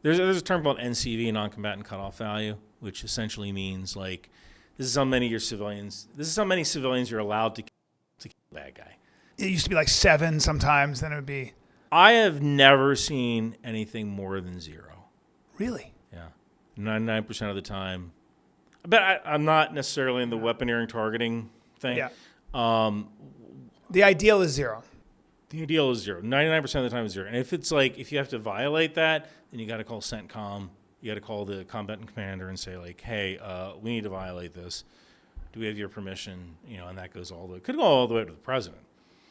There's a term called NCV, non-combatant cutoff value, which essentially means like this is how many civilians you're allowed to kill a bad guy. It used to be like 7 sometimes. Then it would be. I have never seen anything more than 0. Really? Yeah, 99% of the time. But I'm not necessarily in the weaponeering targeting thing. Yeah. The ideal is 0. The ideal is 0. 99% of the time is 0. And if it's like, if you have to violate that, then you got to call CENTCOM. You got to call the combatant commander and say like, hey, we need to violate this. Do we have your permission? You know, and that goes could go all the way to the president.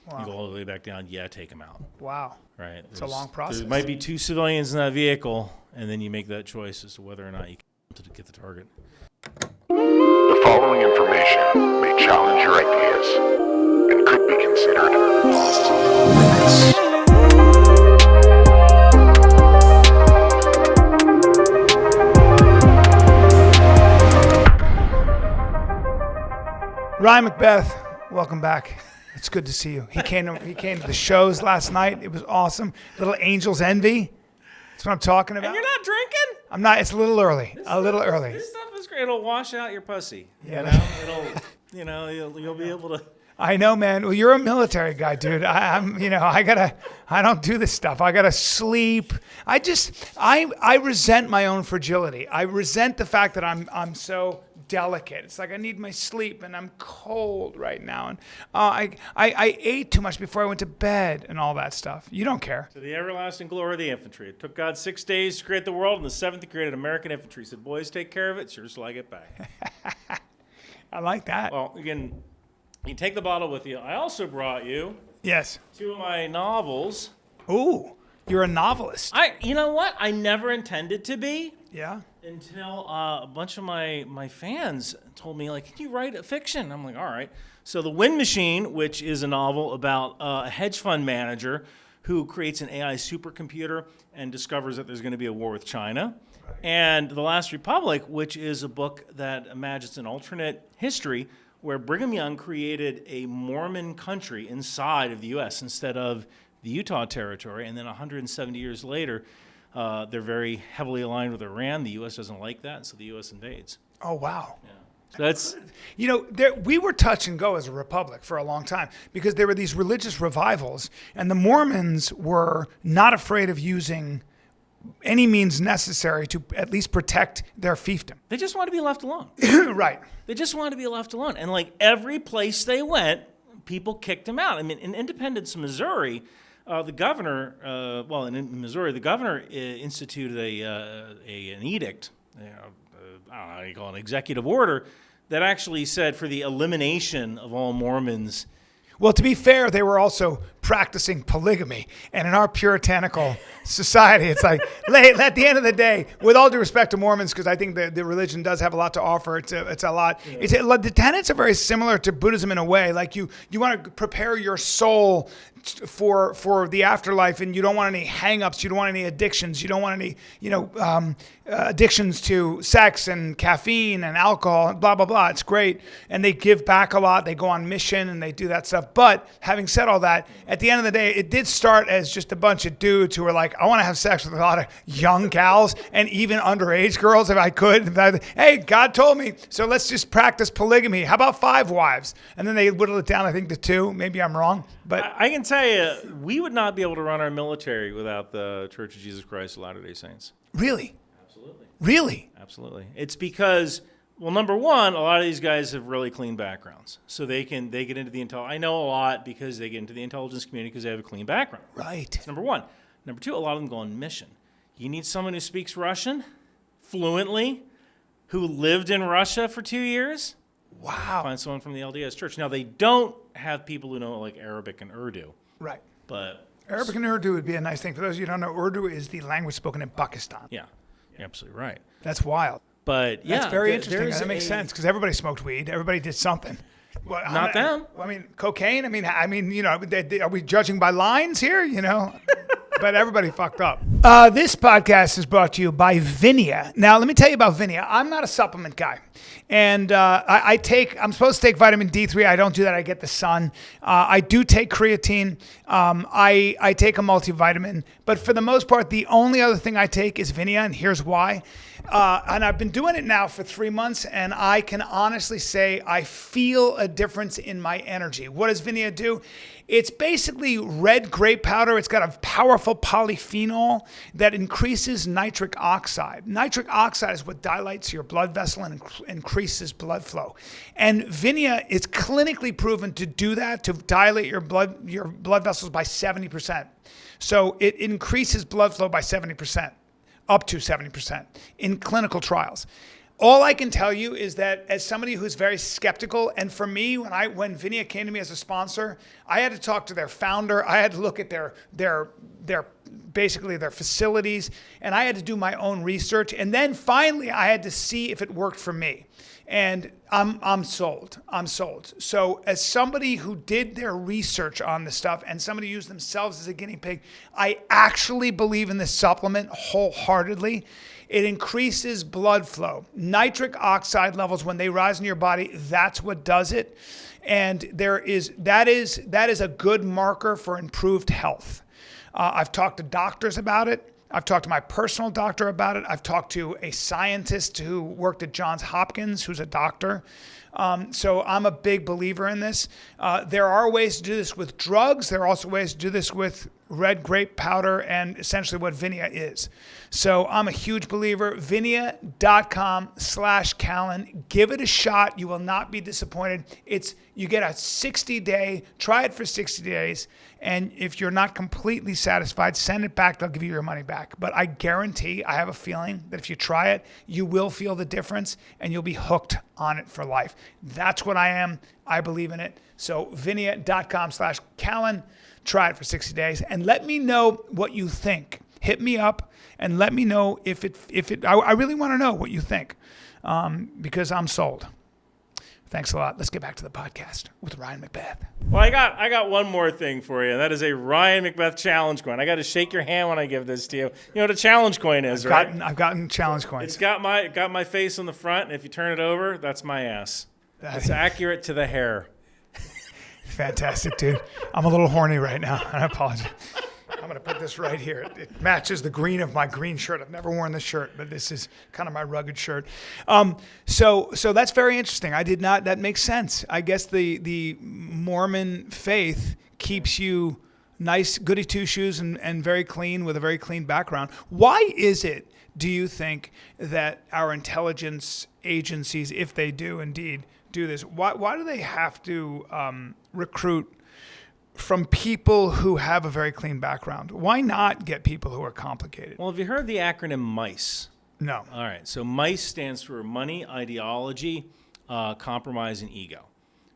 Wow. You go all the way back down. Yeah, take him out. Wow. Right. It's a long process. There might be 2 civilians in that vehicle, and then you make that choice as to whether or not you can get the target. The following information may challenge your ideas and could be considered off limits. Ryan McBeth, welcome back. It's good to see you. He came to the shows last night. It was awesome. Little Angel's Envy. That's what I'm talking about. And you're not drinking? I'm not. It's a little early. This stuff is great. It'll wash out your pussy. Yeah. You'll be able to. I know, man. Well, you're a military guy, dude. I don't do this stuff. I gotta sleep. I resent my own fragility. I resent the fact that I'm so delicate. It's like I need my sleep, and I'm cold right now. And I ate too much before I went to bed, and all that stuff. You don't care. To the everlasting glory of the infantry. It took God 6 days to create the world, and the 7th he created American infantry. He said, boys, take care of it. Sure till I get back. I like that. Well, again, you take the bottle with you. I also brought you Yes. 2 of my novels. Ooh, you're a novelist. You know what? I never intended to be. Yeah. Until a bunch of my fans told me, like, can you write a fiction? I'm like, all right. So The Wind Machine, which is a novel about a hedge fund manager who creates an AI supercomputer and discovers that there's going to be a war with China. Right. And The Last Republic, which is a book that imagines an alternate history where Brigham Young created a Mormon country inside of the U.S. instead of the Utah Territory. And then 170 years later, they're very heavily aligned with Iran. The U.S. doesn't like that, so the U.S. invades. Oh, wow. Yeah. So that's... You know, we were touch and go as a republic for a long time because there were these religious revivals, and the Mormons were not afraid of using any means necessary to at least protect their fiefdom. They just want to be left alone. Right. They just want to be left alone. And like every place they went, people kicked them out. I mean, in Independence, Missouri... the governor, in Missouri, the governor instituted an edict, I don't know how you call it, an executive order, that actually said for the elimination of all Mormons. Well, to be fair, they were also practicing polygamy. And in our puritanical society, it's like, at the end of the day, with all due respect to Mormons, because I think the religion does have a lot to offer. It's a lot. Yeah. The tenets are very similar to Buddhism in a way. Like you want to prepare your soul for the afterlife, and you don't want any hang-ups. You don't want any addictions. You don't want any, addictions to sex and caffeine and alcohol and blah, blah, blah. It's great. And they give back a lot. They go on mission and they do that stuff. But having said all that, at the end of the day, it did start as just a bunch of dudes who were like, I want to have sex with a lot of young gals and even underage girls if I could. Hey, God told me, so let's just practice polygamy. How about 5 wives? And then they whittled it down, I think, to 2. Maybe I'm wrong. But I can tell you, we would not be able to run our military without the Church of Jesus Christ of Latter-day Saints. Really? Absolutely. Really? Absolutely. It's because, well, number one, a lot of these guys have really clean backgrounds. So they get into the intel. I know a lot because they get into the intelligence community because they have a clean background. Right. That's number one. Number two, a lot of them go on mission. You need someone who speaks Russian fluently, who lived in Russia for 2 years. Wow. Find someone from the LDS church. Now, they don't have people who know like Arabic and Urdu. Right. But Arabic and Urdu would be a nice thing. For those of you who don't know, Urdu is the language spoken in Pakistan. Yeah, you're absolutely right. That's wild. But yeah, that's very interesting. That makes sense because everybody smoked weed. Everybody did something. Well, Not them. I mean, cocaine. I mean, are we judging by lines here? but everybody fucked up. This podcast is brought to you by Vinia. Now, let me tell you about Vinia. I'm not a supplement guy. And I'm supposed to take vitamin D3. I don't do that. I get the sun. I do take creatine. I take a multivitamin. But for the most part, the only other thing I take is Vinia, and here's why. And I've been doing it now for 3 months, and I can honestly say I feel a difference in my energy. What does Vinia do? It's basically red grape powder. It's got a powerful polyphenol that increases nitric oxide. Nitric oxide is what dilates your blood vessel and increases blood flow. And Vinia is clinically proven to do that, to dilate your blood vessels by 70%. So it increases blood flow by 70%, up to 70% in clinical trials. All I can tell you is that as somebody who's very skeptical, and for me, when Vinia came to me as a sponsor, I had to talk to their founder. I had to look at their basically their facilities, and I had to do my own research. And then finally, I had to see if it worked for me. And I'm sold. I'm sold. So as somebody who did their research on this stuff and somebody who used themselves as a guinea pig, I actually believe in this supplement wholeheartedly. It increases blood flow. Nitric oxide levels, when they rise in your body, that's what does it. And that is a good marker for improved health. I've talked to doctors about it. I've talked to my personal doctor about it. I've talked to a scientist who worked at Johns Hopkins, who's a doctor. So I'm a big believer in this. There are ways to do this with drugs. There are also ways to do this with red grape powder and essentially what Vinia is. So I'm a huge believer. Vinia.com/Callen. Give it a shot. You will not be disappointed. You get a 60-day, try it for 60 days. And if you're not completely satisfied, send it back. They'll give you your money back. But I guarantee, I have a feeling that if you try it, you will feel the difference and you'll be hooked on it for life. That's what I am. I believe in it. So Vinia.com/Callen. Try it for 60 days and let me know what you think. Hit me up and let me know if I really want to know what you think because I'm sold. Thanks a lot. Let's get back to the podcast with Ryan McBeth. Well, I got one more thing for you, and that is a Ryan McBeth challenge coin. I got to shake your hand when I give this to you. You know what a challenge coin is, right? I've gotten challenge coins. It's got my face on the front, and if you turn it over, that's my ass. It's accurate to the hair. Fantastic, dude. I'm a little horny right now. I apologize. I'm going to put this right here. It matches the green of my green shirt. I've never worn this shirt, but this is kind of my rugged shirt. So that's very interesting. That makes sense. I guess the Mormon faith keeps you nice, goody two-shoes and very clean with a very clean background. Why is it, do you think, that our intelligence agencies, if they do indeed do this, why do they have to recruit from people who have a very clean background? Why not get people who are complicated? Well, have you heard the acronym MICE? No. All right. So MICE stands for money, ideology, compromise, and ego.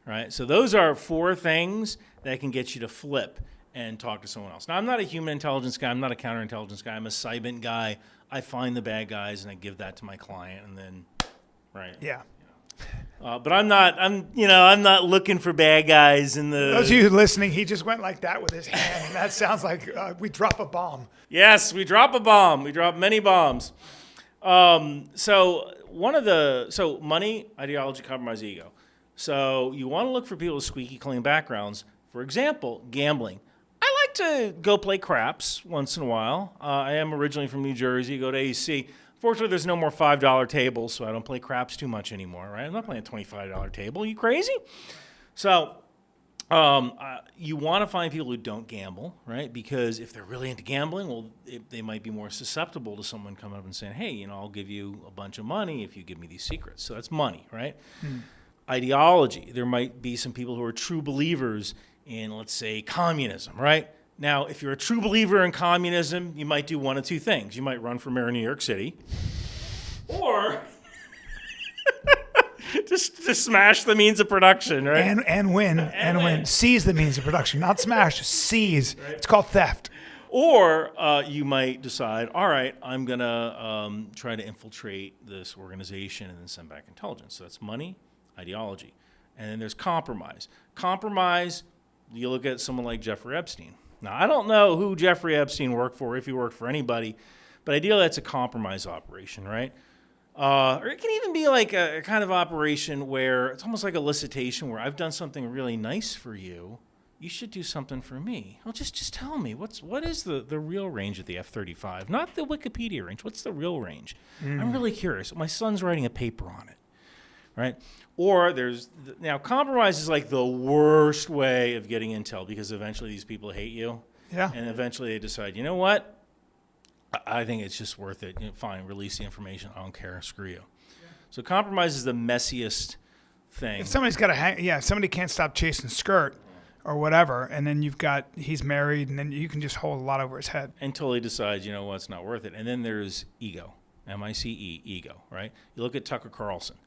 Right? So those are 4 things that can get you to flip and talk to someone else. Now, I'm not a human intelligence guy. I'm not a counterintelligence guy. I'm a Cybint guy. I find the bad guys and I give that to my client, and then, right? Yeah. But I'm not looking for bad guys in the. Those of you listening, he just went like that with his hand, and that sounds like we drop a bomb. Yes, we drop a bomb. We drop many bombs. So money, ideology, compromise, ego. So you want to look for people with squeaky clean backgrounds. For example, gambling. I like to go play craps once in a while. I am originally from New Jersey. Go to AC. Fortunately, there's no more $5 tables, so I don't play craps too much anymore, right? I'm not playing a $25 table. Are you crazy? So you want to find people who don't gamble, right? Because if they're really into gambling, well, they might be more susceptible to someone coming up and saying, hey, I'll give you a bunch of money if you give me these secrets. So that's money, right? Ideology. There might be some people who are true believers in, let's say, communism, right? Now, if you're a true believer in communism, you might do one of 2 things. You might run for mayor of New York City, or just smash the means of production, right? And win. Seize the means of production, not smash. Seize. Right. It's called theft. Or you might decide, all right, I'm going to try to infiltrate this organization and then send back intelligence. So that's money, ideology. And then there's compromise. Compromise, you look at someone like Jeffrey Epstein. Now, I don't know who Jeffrey Epstein worked for, if he worked for anybody, but ideally that's a compromise operation, right? Or it can even be like a kind of operation where it's almost like a elicitation where I've done something really nice for you. You should do something for me. Well, just tell me, what is the real range of the F-35? Not the Wikipedia range. What's the real range? I'm really curious. My son's writing a paper on it, right? Or now compromise is like the worst way of getting intel because eventually these people hate you. Yeah. And eventually they decide, you know what? I think it's just worth it. Fine, release the information. I don't care. Screw you. Yeah. So compromise is the messiest thing. If somebody's got if somebody can't stop chasing skirt or whatever, and then he's married, and then you can just hold a lot over his head. Until he decides, you know what, it's not worth it. And then there's ego, M-I-C-E, ego, right? You look at Tucker Carlson.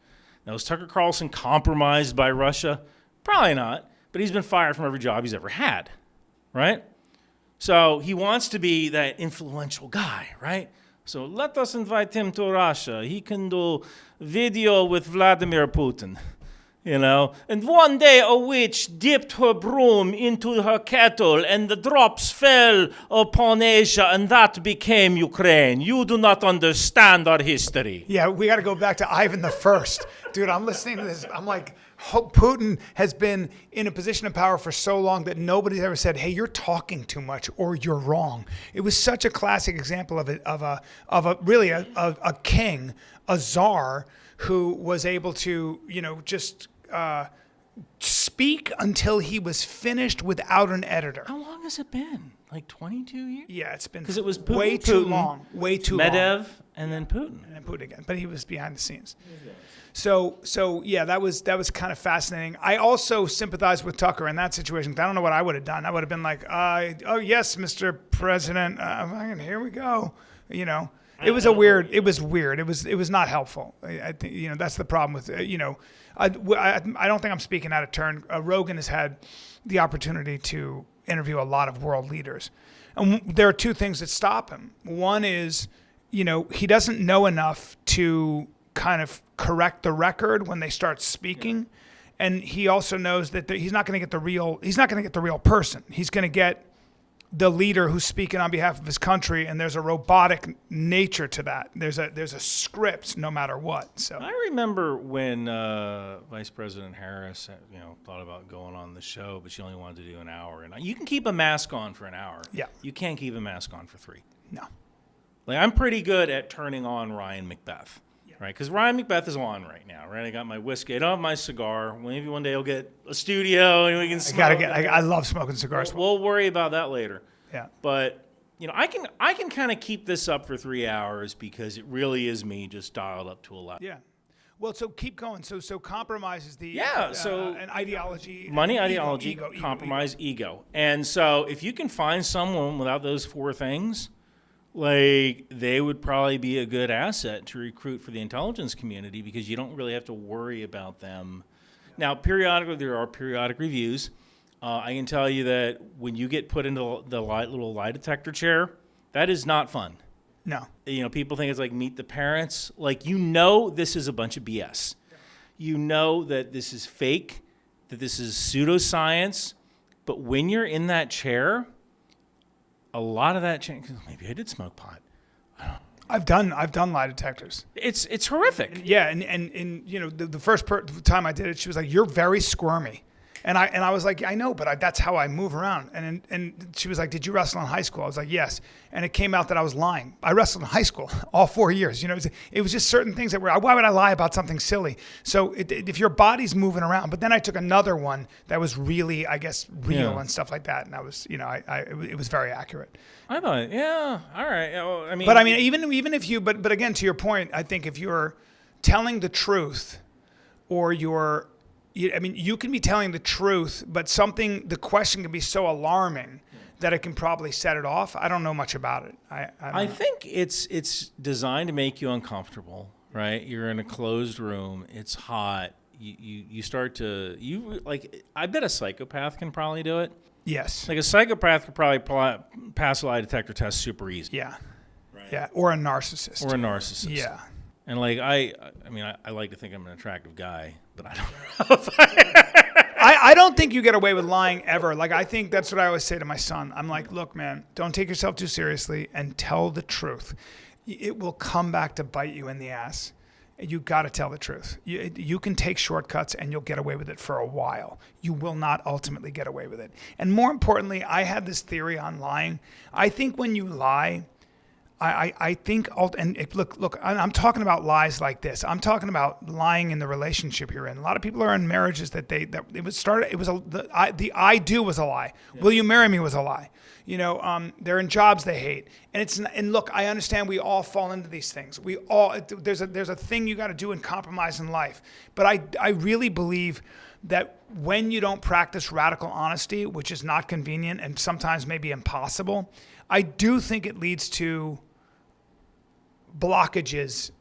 Now, was Tucker Carlson compromised by Russia? Probably not, but he's been fired from every job he's ever had, right? So he wants to be that influential guy, right? So let us invite him to Russia. He can do video with Vladimir Putin, And one day a witch dipped her broom into her kettle and the drops fell upon Asia and that became Ukraine. You do not understand our history. Yeah, we got to go back to Ivan the First. Dude, I'm listening to this. I'm like, Putin has been in a position of power for so long that nobody's ever said, "Hey, you're talking too much," or "You're wrong." It was such a classic example of a king, a czar, who was able to, just speak until he was finished without an editor. How long has it been? Like 22 years? Yeah, it's been because it was Putin, way too long. Way too long. Medvedev and then Putin. And then Putin again. But he was behind the scenes. So yeah, that was kind of fascinating. I also sympathize with Tucker in that situation. I don't know what I would have done. I would have been like, "Oh yes, Mr. President, here we go." It was weird. It was not helpful. I think that's the problem with I don't think I'm speaking out of turn. Rogan has had the opportunity to interview a lot of world leaders, and there are two things that stop him. One is, he doesn't know enough to kind of correct the record when they start speaking, and he also knows that he's not going to get the real person. He's going to get the leader who's speaking on behalf of his country, and there's a robotic nature to that. There's a script no matter what. So I remember when Vice President Harris, thought about going on the show, but she only wanted to do an hour. And you can keep a mask on for an hour. Yeah. You can't keep a mask on for 3. No. Like I'm pretty good at turning on Ryan McBeth. Right, because Ryan McBeth is on right now, right? I got my whiskey, I don't have my cigar. Maybe one day I'll get a studio and we can smoke. I love smoking cigars. We'll worry about that later. Yeah. But I can kind of keep this up for 3 hours because it really is me just dialed up to 11. Yeah. Well, so keep going. So compromise is the an ideology, money, ideology, compromise, ego. And so if you can find someone without those 4 things, like they would probably be a good asset to recruit for the intelligence community because you don't really have to worry about them. Now, periodically, there are periodic reviews. I can tell you that when you get put into the little lie detector chair, that is not fun. No. People think it's like Meet the Parents. Like, this is a bunch of BS. You know that this is fake, that this is pseudoscience. But when you're in that chair, a lot of that change. Maybe I did smoke pot. I've done lie detectors. It's horrific. Yeah, and the first time I did it, she was like, "You're very squirmy," and I was like, "I know, but that's how I move around." And she was like, "Did you wrestle in high school?" I was like, "Yes," and it came out that I was lying. I wrestled in high school all 4 years. It was just certain things that were. Why would I lie about something silly? So if your body's moving around, but then I took another one that was really, I guess, real and stuff like that, and I was, it was very accurate. I thought, yeah, all right. Well, even if you, but again, to your point, I think if you're telling the truth, or you can be telling the truth, but the question can be so alarming that it can probably set it off. I don't know much about it. I think it's designed to make you uncomfortable, right? You're in a closed room. It's hot. You start to I bet a psychopath can probably do it. Yes. Like a psychopath could probably pass a lie detector test super easy. Yeah. Right. Yeah. Or a narcissist. Yeah. And I like to think I'm an attractive guy, but I don't know if I I don't think you get away with lying ever. Like, I think that's what I always say to my son. I'm like, look, man, don't take yourself too seriously and tell the truth. It will come back to bite you in the ass. You got to tell the truth. You can take shortcuts and you'll get away with it for a while. You will not ultimately get away with it. And more importantly, I had this theory on lying. I think when you lie, I think, look, I'm talking about lies like this. I'm talking about lying in the relationship you're in. A lot of people are in marriages that the I do was a lie. Yeah. Will you marry me was a lie. They're in jobs they hate. And look, I understand we all fall into these things. There's a thing you got to do and compromise in life. But I really believe that when you don't practice radical honesty, which is not convenient and sometimes maybe impossible, I do think it leads to blockages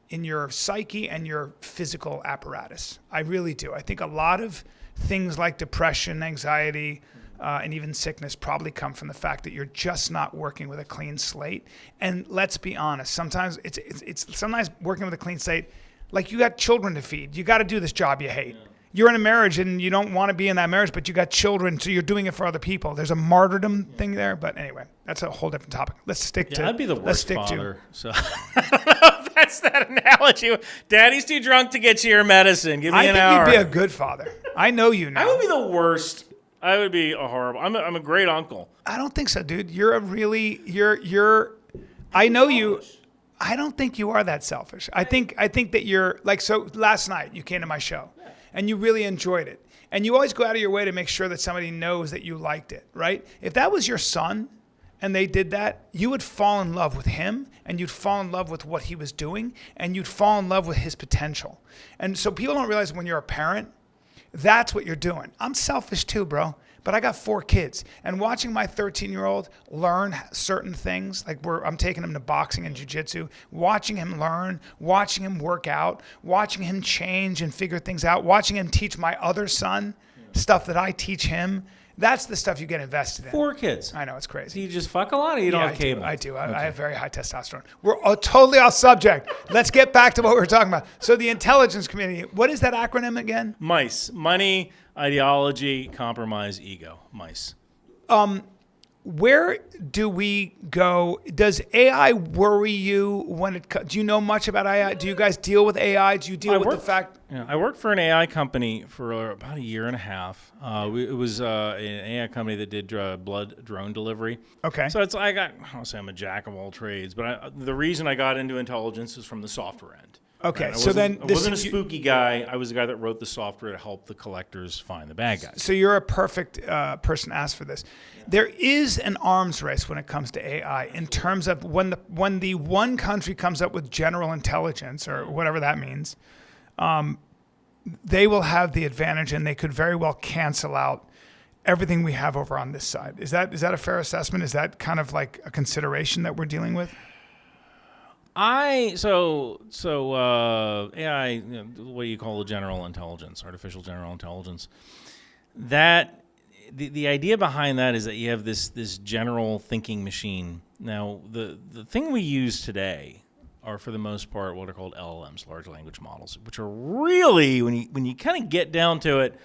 in your psyche and your physical apparatus. I really do. I think a lot of things like depression, anxiety, and even sickness probably come from the fact that you're just not working with a clean slate. And let's be honest, sometimes it's sometimes working with a clean slate, like you got children to feed. You got to do this job you hate. Yeah. You're in a marriage and you don't want to be in that marriage, but you got children, so you're doing it for other people. There's a martyrdom thing there, but anyway, that's a whole different topic. Let's stick to. I'd be the worst father. So I don't know if that's that analogy. Daddy's too drunk to get you your medicine. Give me an hour. I think you'd be a good father. I know you now. I would be the worst. I would be a horrible. I'm a great uncle. I don't think so, dude. You're a really you're. I know you. I don't think you are that selfish. I think that you're like, so last night you came to my show. And you really enjoyed it. And you always go out of your way to make sure that somebody knows that you liked it, right? If that was your son and they did that, you would fall in love with him and you'd fall in love with what he was doing and you'd fall in love with his potential. And so people don't realize when you're a parent, that's what you're doing. I'm selfish too, bro. But I got 4 kids, and watching my 13-year-old learn certain things, like I'm taking him to boxing and jiu-jitsu, watching him learn, watching him work out, watching him change and figure things out, watching him teach my other son stuff that I teach him. That's the stuff you get invested in. 4 kids. I know, it's crazy. Do you just fuck a lot or you don't have cable? I do. I have very high testosterone. We're totally off subject. Let's get back to what we were talking about. So the intelligence community, what is that acronym again? MICE. Money, ideology, compromise, ego. MICE. Where do we go? Does AI worry you do you know much about AI? Do you guys deal with AI? Do you deal with the fact? Yeah, I worked for an AI company for about a year and a half. It was an AI company that did blood drone delivery. Okay. So I don't say I'm a jack of all trades, but the reason I got into intelligence is from the software end. Okay, right? so then I wasn't a spooky guy. I was the guy that wrote the software to help the collectors find the bad guys. So you're a perfect person to ask for this. Yeah. There is an arms race when it comes to AI in terms of when the one country comes up with general intelligence or whatever that means, they will have the advantage and they could very well cancel out everything we have over on this side. Is that a fair assessment? Is that kind of like a consideration that we're dealing with? AI, what you call the general intelligence, artificial general intelligence. That the idea behind that is that you have this general thinking machine. Now, the thing we use today are for the most part what are called LLMs, large language models, which are really, when you kind of get down to it,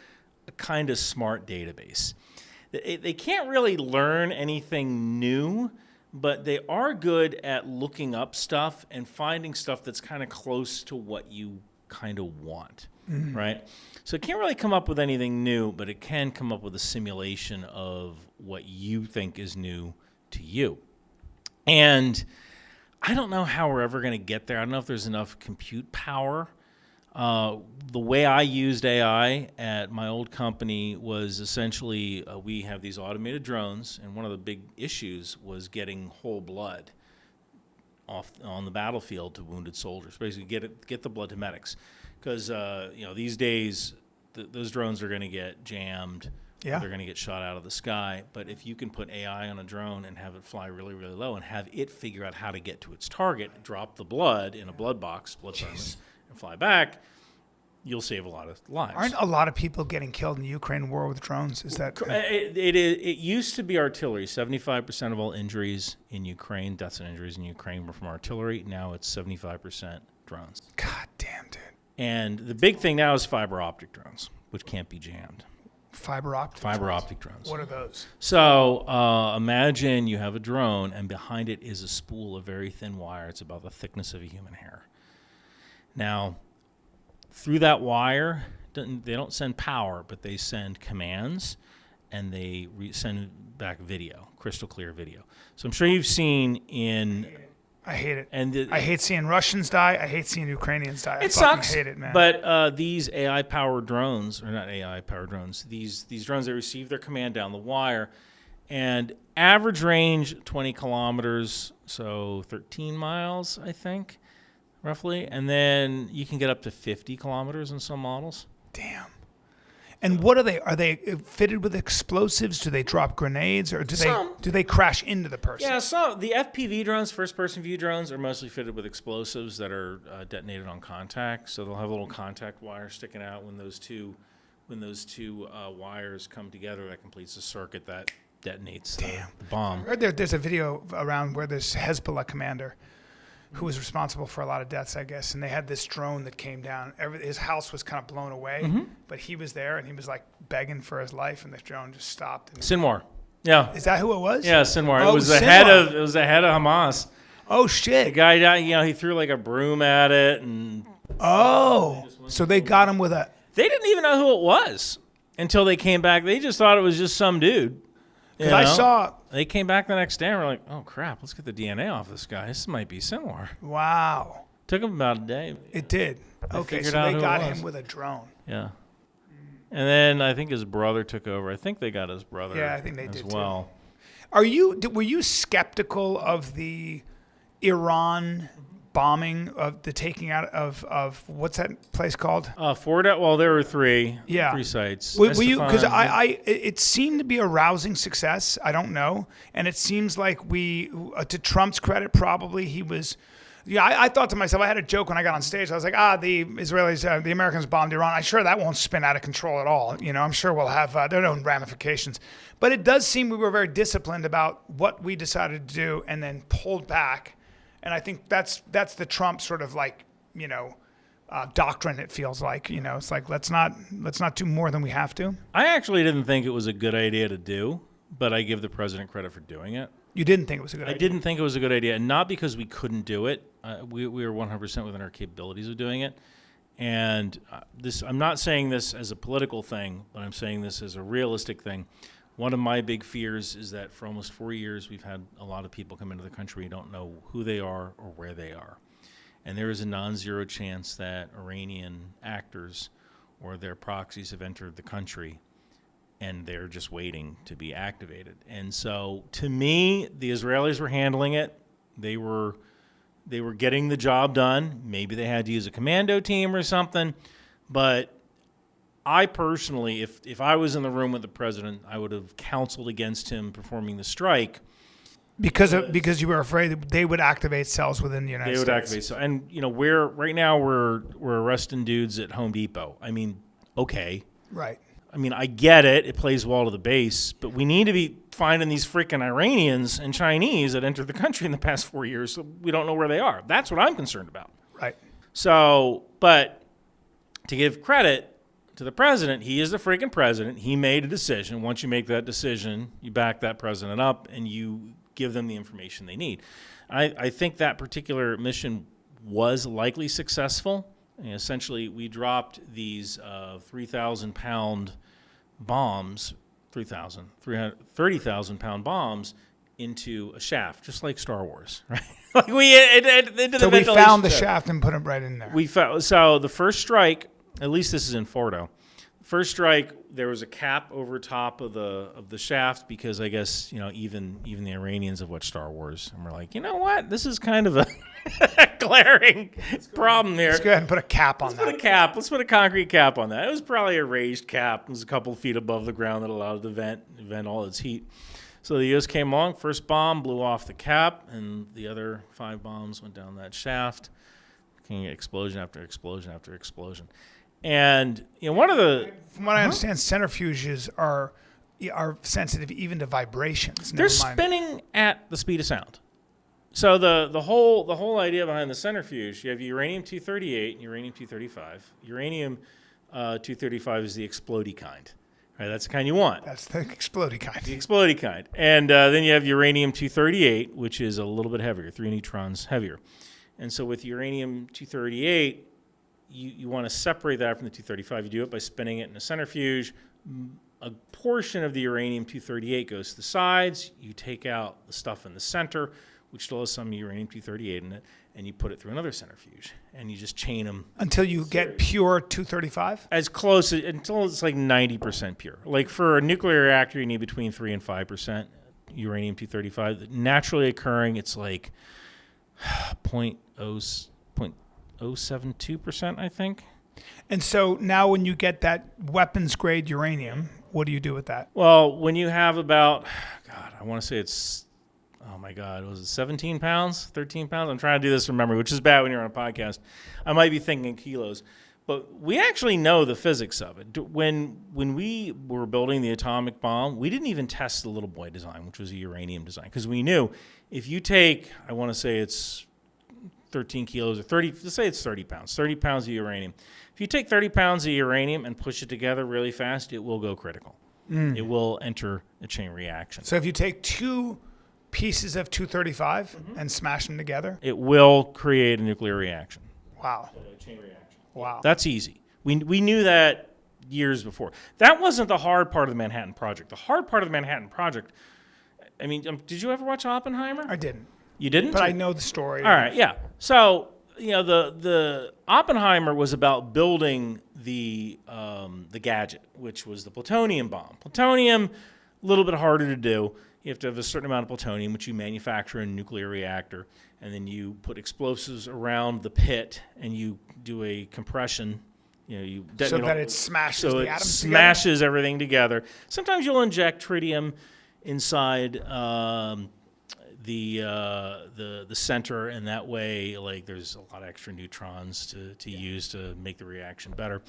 a kind of smart database. They can't really learn anything new, but they are good at looking up stuff and finding stuff that's kind of close to what you kind of want, right? So it can't really come up with anything new, but it can come up with a simulation of what you think is new to you. And I don't know how we're ever going to get there. I don't know if there's enough compute power. The way I used AI at my old company was essentially we have these automated drones, and one of the big issues was getting whole blood off on the battlefield to wounded soldiers. Basically, get the blood to medics, because these days those drones are going to get jammed. Yeah. They're going to get shot out of the sky. But if you can put AI on a drone and have it fly really, really low and have it figure out how to get to its target, drop the blood in a blood box, blood thermos, and fly back, you'll save a lot of lives. Aren't a lot of people getting killed in the Ukraine war with drones? Is that it used to be artillery. 75% of all injuries in Ukraine, deaths and injuries in Ukraine, were from artillery. Now it's 75% drones. God damn, dude. And the big thing now is fiber optic drones, which can't be jammed. Fiber optic. Fiber optic drones. What are those? So imagine you have a drone, and behind it is a spool of very thin wire. It's about the thickness of a human hair. Now, through that wire, they don't send power, but they send commands, and they send back video, crystal clear video. So I'm sure you've seen in... I hate it. And I hate seeing Russians die. I hate seeing Ukrainians die. It fucking sucks. hate it, man. But these AI-powered drones, or not AI-powered drones, these drones, they receive their command down the wire, and average range 20 kilometers, so 13 miles, I think, roughly. And then you can get up to 50 kilometers in some models. Damn. And what are they? Are they fitted with explosives? Do they drop grenades, or do they crash into the person? Yeah, so the FPV drones, first-person view drones, are mostly fitted with explosives that are detonated on contact. So they'll have a little contact wire sticking out when those two wires come together. That completes the circuit that detonates the bomb. I heard there's a video around where this Hezbollah commander, who was responsible for a lot of deaths, I guess, and they had this drone that came down. His house was kind of blown away, but he was there, and he was like begging for his life, and the drone just stopped. Sinwar. Yeah. Is that who it was? Yeah, Sinwar. Oh, It was the head of Hamas. Oh The shit! guy died, he threw like a broom at it, and Oh, so they got him with a. they didn't even know who it was until they came back. They just thought it was just some dude. Because I saw. They came back the next day and were like, oh crap, let's get the DNA off this guy. This might be Sinwar. Wow, Took him about a day. it did. Okay, figured so out they who it got was. him with a drone. Yeah. And then I think his brother took over. I think they got his brother Yeah, I think they as did, too. well. Were you skeptical of the Iran bombing of the taking out of what's that place called? Well, there were three sites. Were you? Because Estefan- it seemed to be a rousing success. I don't know, and it seems like to Trump's credit, probably he was. Yeah, I thought to myself, I had a joke when I got on stage. I was like, the Israelis, the Americans bombed Iran. I'm sure that won't spin out of control at all. I'm sure we'll have their own ramifications. But it does seem we were very disciplined about what we decided to do and then pulled back. And I think that's the Trump sort of like, doctrine, it feels like. It's like, let's not do more than we have to. I actually didn't think it was a good idea to do, but I give the president credit for doing it. You didn't think it was a good idea? I didn't think it was a good idea, and not because we couldn't do it. We were 100% within our capabilities of doing it. And I'm not saying this as a political thing, but I'm saying this as a realistic thing. One of my big fears is that for almost 4 years, we've had a lot of people come into the country who don't know who they are or where they are. And there is a non-zero chance that Iranian actors or their proxies have entered the country, and they're just waiting to be activated. And so, to me, the Israelis were handling it. They were getting the job done. Maybe they had to use a commando team or something. But I personally, if I was in the room with the president, I would have counseled against him performing the strike. Because you were afraid that they would activate cells within the United States. They would activate cells. And, we're arresting dudes at Home Depot. I mean, okay. Right. I mean, I get it. It plays well to the base, but we need to be finding these freaking Iranians and Chinese that entered the country in the past 4 years. So we don't know where they are. That's what I'm concerned about. Right. So, but to give credit to the president, he is the freaking president. He made a decision. Once you make that decision, you back that president up and you give them the information they need. I think that particular mission was likely successful. And essentially, we dropped these 3,000-pound bombs, 30,000-pound bombs into a shaft, just like Star Wars, right? Like So we found the shaft and put it right in there. So the first strike, at least this is in Fordo. First strike, there was a cap over top of the shaft because I guess even the Iranians have watched Star Wars and we're like, you know what, this is kind of a glaring problem here. Let's go ahead and put a cap on that. Let's put a concrete cap on that. It was probably a raised cap. It was a couple feet above the ground that allowed it to vent all its heat. So the U.S. came along. First bomb blew off the cap, and the other 5 bombs went down that shaft. Explosion after explosion after explosion. And from what I understand, centrifuges are sensitive even to vibrations. They're spinning at the speed of sound. So the whole idea behind the centrifuge, you have uranium-238 and uranium-235. Uranium-235 is the explodey kind. Right, that's the kind you want. That's the explodey kind. The explodey kind. And then you have uranium-238, which is a little bit heavier, 3 neutrons heavier. And so with uranium-238, you want to separate that from the 235. You do it by spinning it in a centrifuge. A portion of the uranium-238 goes to the sides. You take out the stuff in the center, which still has some uranium-238 in it, and you put it through another centrifuge. And you just chain them. Until you get pure 235? As close until it's like 90% pure. Like for a nuclear reactor, you need between 3 and 5% uranium-235. Naturally occurring, it's like 0.072%, I think. And so now when you get that weapons grade uranium, what do you do with that? Well, when you have about, God, I want to say it's, oh my God, was it 17 pounds, 13 pounds? I'm trying to do this from memory, which is bad when you're on a podcast. I might be thinking kilos. But we actually know the physics of it. When we were building the atomic bomb, we didn't even test the little boy design, which was a uranium design, because we knew if you take, I want to say it's 13 kilos or 30, let's say it's 30 pounds of uranium. If you take 30 pounds of uranium and push it together really fast, it will go critical. It will enter a chain reaction. So if you take 2 pieces of 235 and smash them together? It will create a nuclear reaction. Wow. A chain reaction. Wow. That's easy. We knew that years before. That wasn't the hard part of the Manhattan Project. The hard part of the Manhattan Project, I mean, did you ever watch Oppenheimer? I didn't. You didn't? But I know the story. All right, yeah. So, the Oppenheimer was about building the gadget, which was the plutonium bomb. Plutonium, a little bit harder to do. You have to have a certain amount of plutonium, which you manufacture in a nuclear reactor, and then you put explosives around the pit, and you do a compression. You so that it smashes so the it atoms smashes together? everything together. Sometimes you'll inject tritium inside the center, and that way, like, there's a lot of extra neutrons to use to make the reaction better.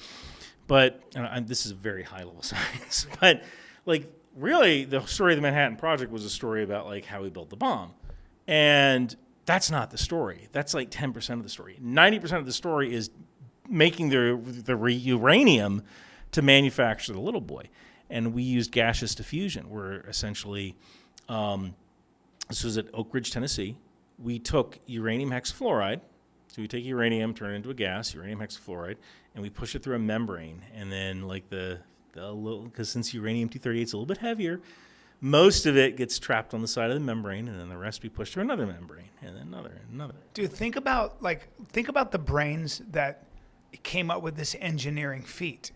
But this is very high level science. But like, really, the story of the Manhattan Project was a story about like how we built the bomb, and that's not the story. That's like 10% of the story. 90% of the story is making the uranium to manufacture the little boy, and we used gaseous diffusion. Where essentially, this was at Oak Ridge, Tennessee. We took uranium hexafluoride. So we take uranium, turn it into a gas, uranium hexafluoride, and we push it through a membrane. And then, like the little, because since uranium-238 is a little bit heavier, most of it gets trapped on the side of the membrane, and then the rest we push through another membrane, and then another, and another. Dude, think about the brains that came up with this engineering feat.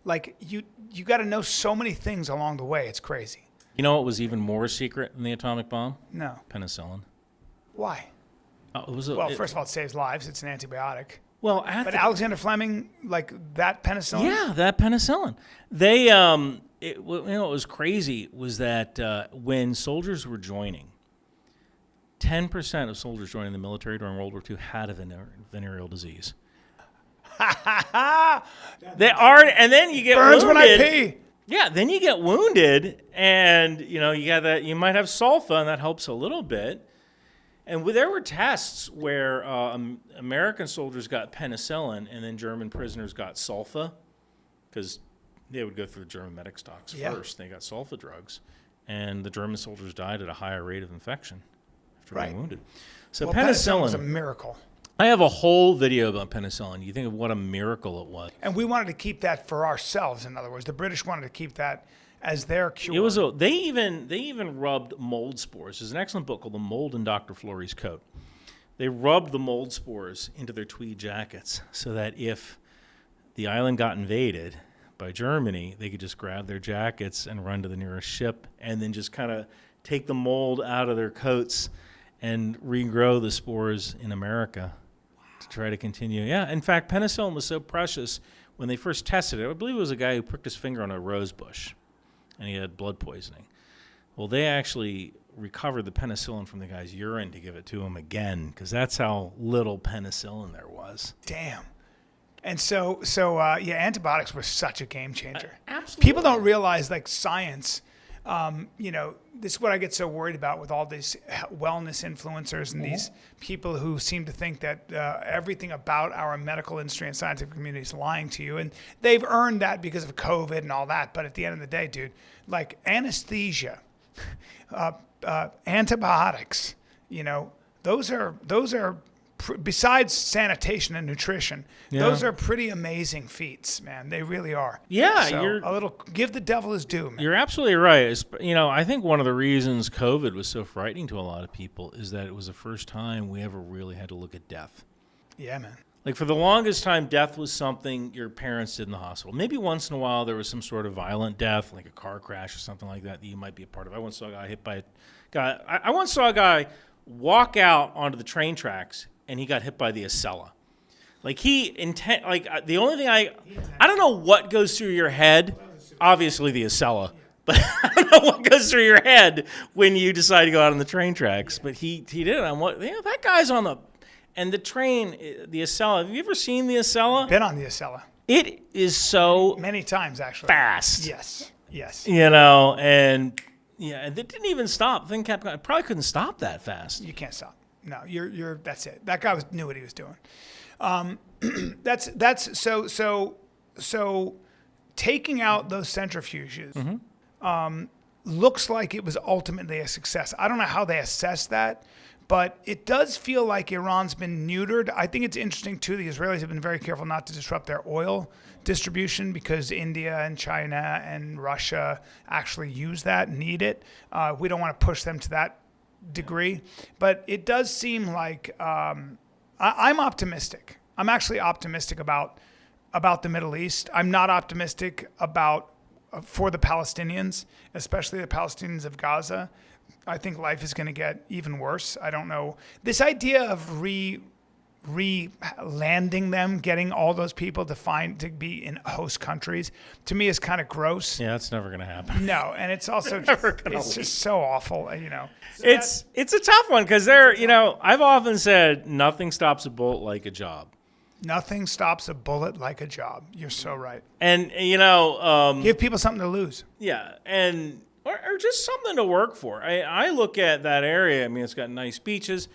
Like, you got to know so many things along the way. It's crazy. You know what was even more secret than the atomic bomb? No. Penicillin. Why? First of all, it saves lives. It's an antibiotic. Well, but Alexander Fleming, like that penicillin? Yeah, that penicillin. They, what was crazy was that when soldiers were joining, 10% of soldiers joining the military during World War II had a venereal disease. They are, and then you get burns wounded. when I pee. Yeah, then you get wounded, and you got that. You might have sulfa, and that helps a little bit. And there were tests where American soldiers got penicillin, and then German prisoners got sulfa, because they would go through the German medic stocks first. They got sulfa drugs, and the German soldiers died at a higher rate of infection after being wounded. So penicillin was a miracle. I have a whole video about penicillin. You think of what a miracle it was. And we wanted to keep that for ourselves. In other words, the British wanted to keep that as their cure. It was they even rubbed mold spores. There's an excellent book called The Mold in Dr. Florey's Coat. They rubbed the mold spores into their tweed jackets so that if the island got invaded by Germany, they could just grab their jackets and run to the nearest ship and then just kind of take the mold out of their coats and regrow the spores in America to try to continue. Yeah, in fact, penicillin was so precious when they first tested it. I believe it was a guy who pricked his finger on a rose bush, and he had blood poisoning. Well, they actually recovered the penicillin from the guy's urine to give it to him again, because that's how little penicillin there was. Damn. And so antibiotics were such a game changer. Absolutely. People don't realize, like, science, This is what I get so worried about with all these wellness influencers and these people who seem to think that everything about our medical industry and scientific community is lying to you. And they've earned that because of COVID and all that. But at the end of the day, dude, like anesthesia, antibiotics, those are besides sanitation and nutrition, those are pretty amazing feats, man. They really are. Yeah, so give the devil his due, man. You're absolutely right. I think one of the reasons COVID was so frightening to a lot of people is that it was the first time we ever really had to look at death. Yeah, man. Like for the longest time, death was something your parents did in the hospital. Maybe once in a while there was some sort of violent death, like a car crash or something like that you might be a part of. I once saw a guy hit by a guy. I once saw a guy walk out onto the train tracks and he got hit by the Acela. Like the only thing I don't know what goes through your head. Obviously the Acela, but I don't know what goes through your head when you decide to go out on the train tracks. But he did it. That guy's on the train, the Acela. Have you ever seen the Acela? Been on the Acela. It is so many times actually. Fast. Yes. And it didn't even stop. The thing kept going. I probably couldn't stop that fast. You can't stop. No, you're. That's it. That guy knew what he was doing. That's so. Taking out those centrifuges looks like it was ultimately a success. I don't know how they assess that, but it does feel like Iran's been neutered. I think it's interesting too. The Israelis have been very careful not to disrupt their oil distribution because India and China and Russia actually use that, need it. We don't want to push them to that degree, but it does seem like I'm optimistic. I'm actually optimistic about the Middle East. I'm not optimistic for the Palestinians, especially the Palestinians of Gaza. I think life is going to get even worse. I don't know. This idea of re-landing them, getting all those people to be in host countries, to me is kind of gross. Yeah, that's never going to happen. No, and it's also just so awful, So it's a tough one because I've often said nothing stops a bullet like a job. Nothing stops a bullet like a job. You're so right. And give people something to lose. Yeah, and or just something to work for. I look at that area. I mean, it's got nice beaches.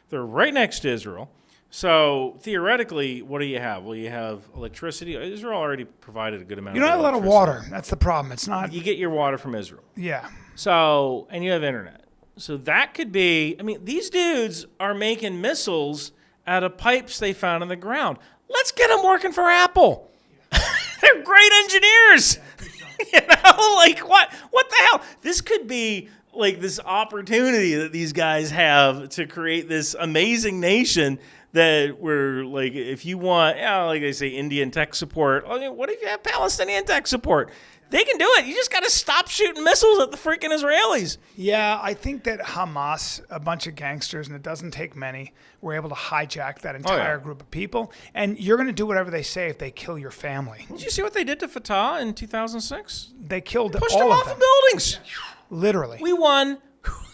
They're right next to Israel. So theoretically, what do you have? Well, you have electricity. Israel already provided a good amount. You don't have a lot of water. That's the problem. It's not. You get your water from Israel. Yeah. So, and you have internet. So that could be. I mean, these dudes are making missiles out of pipes they found in the ground. Let's get them working for Apple. They're great engineers. What the hell? This could be like this opportunity that these guys have to create this amazing nation that we're like, if you want, like they say, Indian tech support. What if you have Palestinian tech support? They can do it. You just got to stop shooting missiles at the freaking Israelis. Yeah, I think that Hamas, a bunch of gangsters, and it doesn't take many, were able to hijack that entire group of people. And you're going to do whatever they say if they kill your family. Did you see what they did to Fatah in 2006? They killed pushed all them of off them. the buildings. Literally. We won.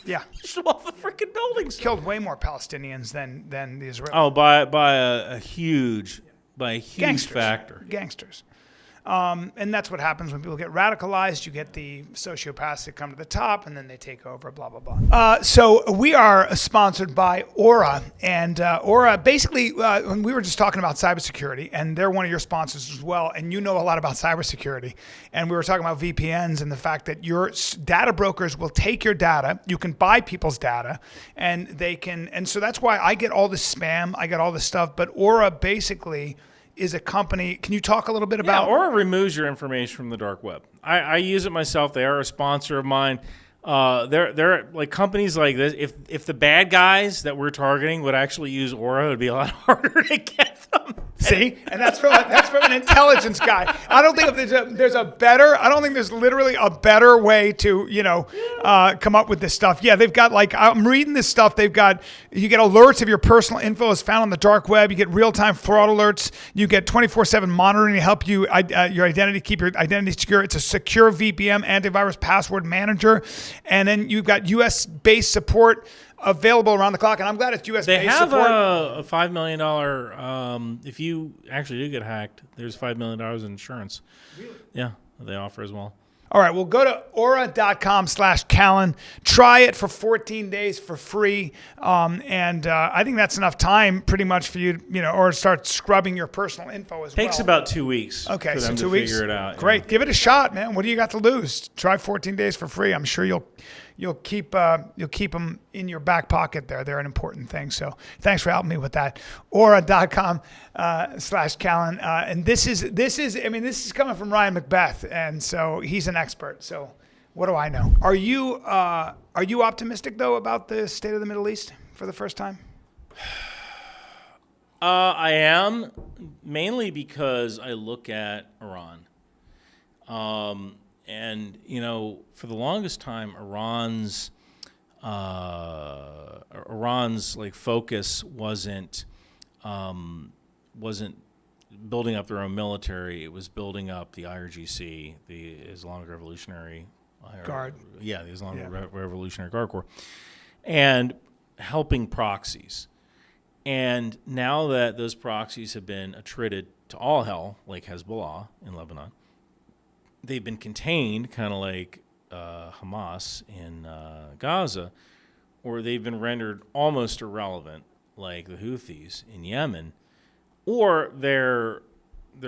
Yeah. Pushed them off the freaking buildings. Killed way more Palestinians than the Israelis. Oh, by a huge factor. Gangsters. And that's what happens when people get radicalized. You get the sociopaths that come to the top, and then they take over, blah, blah, blah. So we are sponsored by Aura. And Aura, basically, when we were just talking about cybersecurity, and they're one of your sponsors as well, and you know a lot about cybersecurity. And we were talking about VPNs and the fact that your data brokers will take your data. You can buy people's data, and they can. And so that's why I get all this spam. I get all this stuff. But Aura basically is a company. Can you talk a little bit about? Aura removes your information from the dark web. I use it myself. They are a sponsor of mine. They're like companies like this. If the bad guys that we're targeting would actually use Aura, it would be a lot harder to get them. See, and that's from an intelligence guy. I don't think I don't think there's literally a better way to come up with this stuff. Yeah, they've got I'm reading this stuff. You get alerts if your personal info is found on the dark web. You get real-time fraud alerts. You get 24/7 monitoring to help you your identity, keep your identity secure. It's a secure VPN, antivirus password manager, and then you've got US-based support available around the clock, and I'm glad it's U.S. They based have support. a $5 million, if you actually do get hacked, there's $5 million in insurance. Really? Yeah, they offer as well. All right, well, go to aura.com/Callen. Try it for 14 days for free. And I think that's enough time pretty much for you, or start scrubbing your personal info as well. Takes about 2 weeks Okay, for so them 2 to weeks. figure it out. Great. Give it a shot, man. What do you got to lose? Try 14 days for free. I'm sure you'll keep them in your back pocket there. They're an important thing. So thanks for helping me with that. Aura.com/Callen. And this is coming from Ryan McBeth, and so he's an expert. So what do I know? Are you optimistic though about the state of the Middle East for the first time? I am, mainly because I look at Iran. And, for the longest time, Iran's focus wasn't building up their own military. It was building up the IRGC, the Islamic Revolutionary Guard. Yeah, the Islamic Revolutionary Guard Corps, and helping proxies. And now that those proxies have been attrited to all hell, like Hezbollah in Lebanon, they've been contained, kind of like Hamas in Gaza, or they've been rendered almost irrelevant, like the Houthis in Yemen, or their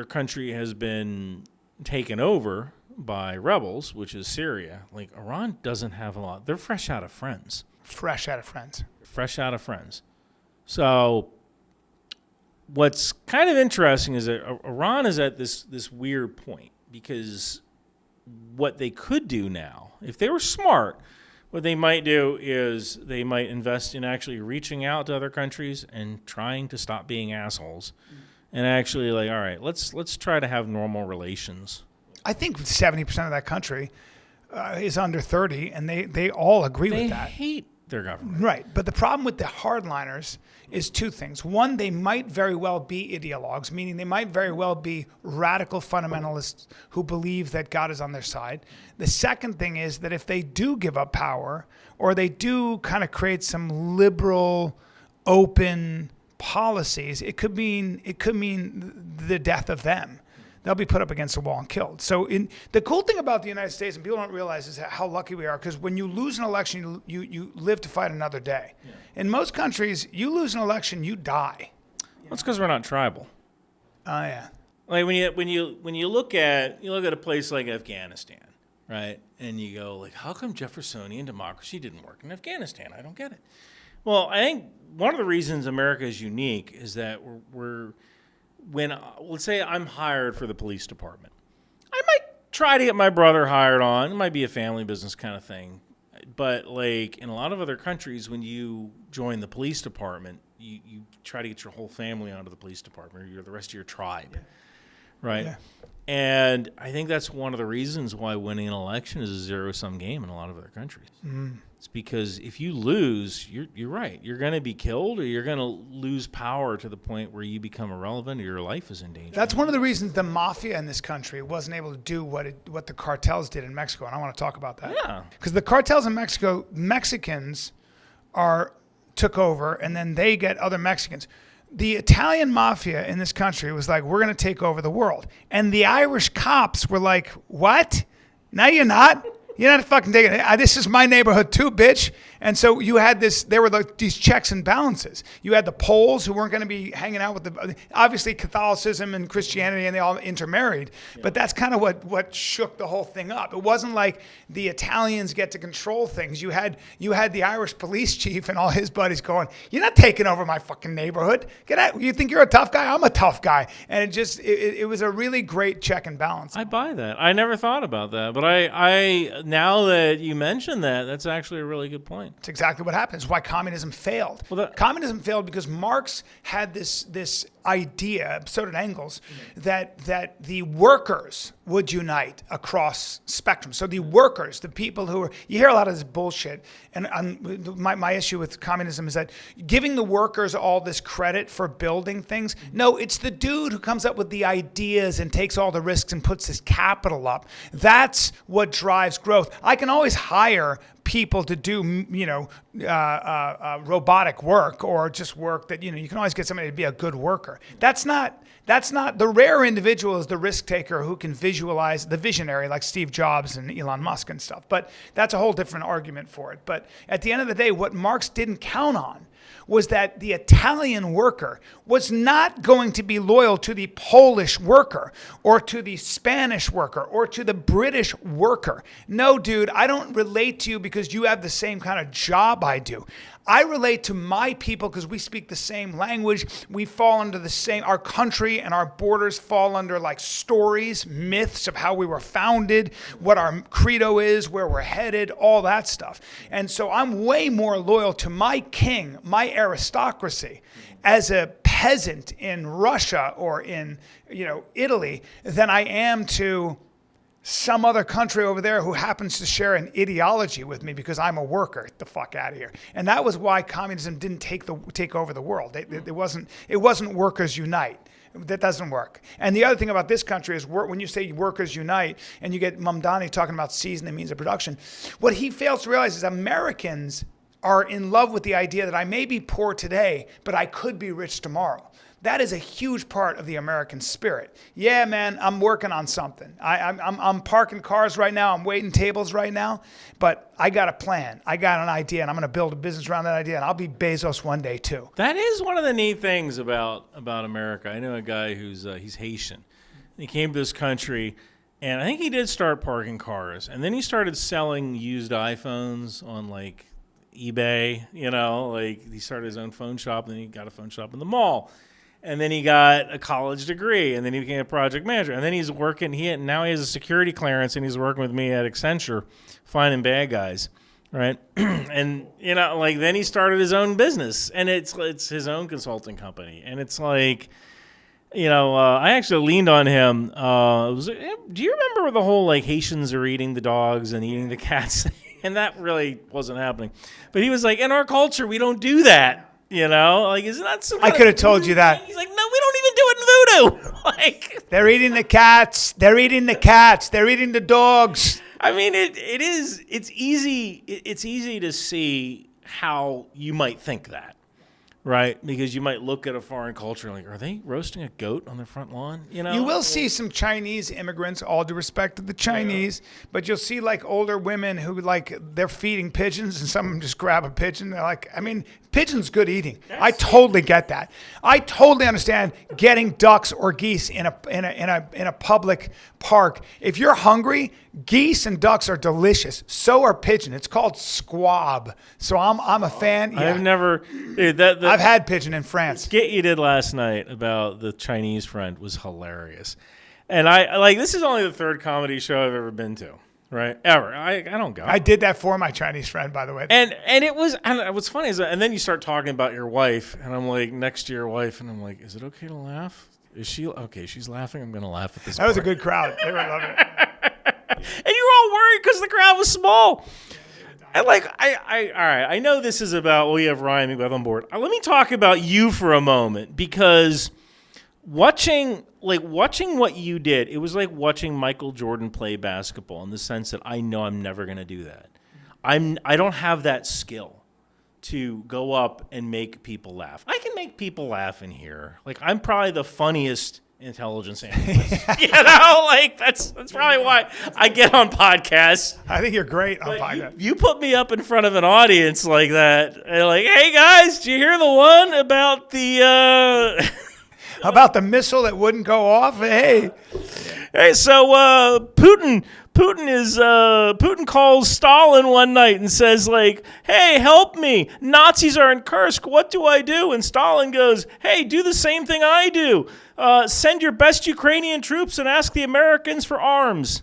country has been taken over by rebels, which is Syria. Like, Iran doesn't have a lot. They're fresh out of friends. Fresh out of friends. So what's kind of interesting is that Iran is at this weird point, because what they could do now, if they were smart, what they might do is they might invest in actually reaching out to other countries and trying to stop being assholes, and actually, like, all right, let's try to have normal relations. I think 70% of that country is under 30, and they all agree with that. They hate their government. Right. But the problem with the hardliners is two things. One, they might very well be ideologues, meaning they might very well be radical fundamentalists who believe that God is on their side. The second thing is that if they do give up power, or they do kind of create some liberal, open policies, it could mean the death of them. They'll be put up against the wall and killed. So the cool thing about the United States, and people don't realize, is how lucky we are, because when you lose an election, you live to fight another day. Yeah. In most countries, you lose an election, you die. That's because we're not tribal. Oh, yeah. Like when you look at a place like Afghanistan, right? And you go, like, how come Jeffersonian democracy didn't work in Afghanistan? I don't get it. Well, I think one of the reasons America is unique is that let's say I'm hired for the police department, I might try to get my brother hired on. It might be a family business kind of thing. But like in a lot of other countries, when you join the police department, you try to get your whole family onto the police department, or the rest of your tribe, right? Yeah. And I think that's one of the reasons why winning an election is a zero-sum game in a lot of other countries. Mm. It's because if you lose, you're right. You're going to be killed, or you're going to lose power to the point where you become irrelevant, or your life is in danger. That's one of the reasons the mafia in this country wasn't able to do what the cartels did in Mexico, and I want to talk about that. Yeah. Because the cartels in Mexico, Mexicans took over, and then they get other Mexicans. The Italian mafia in this country was like, we're going to take over the world. And the Irish cops were like, what? No, you're not. You're not fucking taking it. This is my neighborhood too, bitch. And so you had there were these checks and balances. You had the Poles who weren't going to be hanging out with obviously Catholicism and Christianity, and they all intermarried. Yeah. But that's kind of what shook the whole thing up. It wasn't like the Italians get to control things. You had the Irish police chief and all his buddies going, you're not taking over my fucking neighborhood. Get out. You think you're a tough guy? I'm a tough guy. And it was a really great check and balance. I buy that. I never thought about that. But I now that you mention that, that's actually a really good point. It's exactly what happens. Why communism failed. Communism failed because Marx had this idea, so did Engels, that the workers would unite across spectrum. So the workers, the people who are, you hear a lot of this bullshit, and my issue with communism is that giving the workers all this credit for building things, no, it's the dude who comes up with the ideas and takes all the risks and puts his capital up. That's what drives growth. I can always hire people to do, robotic work, or just work that, you can always get somebody to be a good worker. worker. That's not the rare individual is the risk taker who can visualize, the visionary like Steve Jobs and Elon Musk and stuff. But that's a whole different argument for it. But at the end of the day, what Marx didn't count on was that the Italian worker was not going to be loyal to the Polish worker or to the Spanish worker or to the British worker. No, dude, I don't relate to you because you have the same kind of job I do. I relate to my people because we speak the same language. We fall under the same, our country and our borders fall under like stories, myths of how we were founded, what our credo is, where we're headed, all that stuff. And so I'm way more loyal to my king, my aristocracy, as a peasant in Russia or in, Italy than I am to some other country over there who happens to share an ideology with me because I'm a worker. Get the fuck out of here. And that was why communism didn't take over the world. It wasn't workers unite. That doesn't work. And the other thing about this country is when you say workers unite and you get Mamdani talking about season and means of production, what he fails to realize is Americans are in love with the idea that I may be poor today, but I could be rich tomorrow. That is a huge part of the American spirit. Yeah, man, I'm working on something. I'm parking cars right now. I'm waiting tables right now. But I got a plan. I got an idea, and I'm going to build a business around that idea, and I'll be Bezos one day, too. That is one of the neat things about America. I know a guy he's Haitian. He came to this country, and I think he did start parking cars. And then he started selling used iPhones on, like, eBay. He started his own phone shop, and then he got a phone shop in the mall. And then he got a college degree, and then he became a project manager. And then he's working. Now he has a security clearance, and he's working with me at Accenture, finding bad guys, right? And then he started his own business, and it's his own consulting company. And it's like, I actually leaned on him. Do you remember the whole like Haitians are eating the dogs and eating the cats? And that really wasn't happening. But he was like, in our culture, we don't do that. Isn't that some I could have told you that. He's like, no, we don't even do it in voodoo. They're eating the cats. They're eating the cats. They're eating the dogs. I mean, it's easy to see how you might think that. Right, because you might look at a foreign culture like, are they roasting a goat on their front lawn? You will see some Chinese immigrants, all due respect to the Chinese, but you'll see like older women who they're feeding pigeons and some of them just grab a pigeon. They're like, pigeon's good eating. I totally get that. I totally understand getting ducks or geese in a public park. If you're hungry, geese and ducks are delicious. So are pigeon. It's called squab. So I'm a fan. Yeah. I've never. I've had pigeon in France. The skit you did last night about the Chinese friend was hilarious, and I this is only the third comedy show I've ever been to. Right, ever. I don't go. I did that for my Chinese friend, by the way. And it was, and what's funny is, and then you start talking about your wife, and I'm like, next to your wife, and I'm like, is it okay to laugh? Is she okay? She's laughing. I'm gonna laugh at this. That was a good crowd. They were loving it. And you were all worried because the crowd was small. And all right. I know this is about. We have Ryan McBeth on board. Let me talk about you for a moment because watching what you did, it was like watching Michael Jordan play basketball in the sense that I know I'm never going to do that. I don't have that skill to go up and make people laugh. I can make people laugh in here. Like I'm probably the funniest intelligence analyst. That's probably why I get on podcasts. I think you're great on podcasts. You put me up in front of an audience like that, and like, hey guys, did you hear the one about the about the missile that wouldn't go off? Hey, so Putin calls Stalin one night and says like, hey, help me. Nazis are in Kursk. What do I do? And Stalin goes, hey, do the same thing I do. Send your best Ukrainian troops and ask the Americans for arms.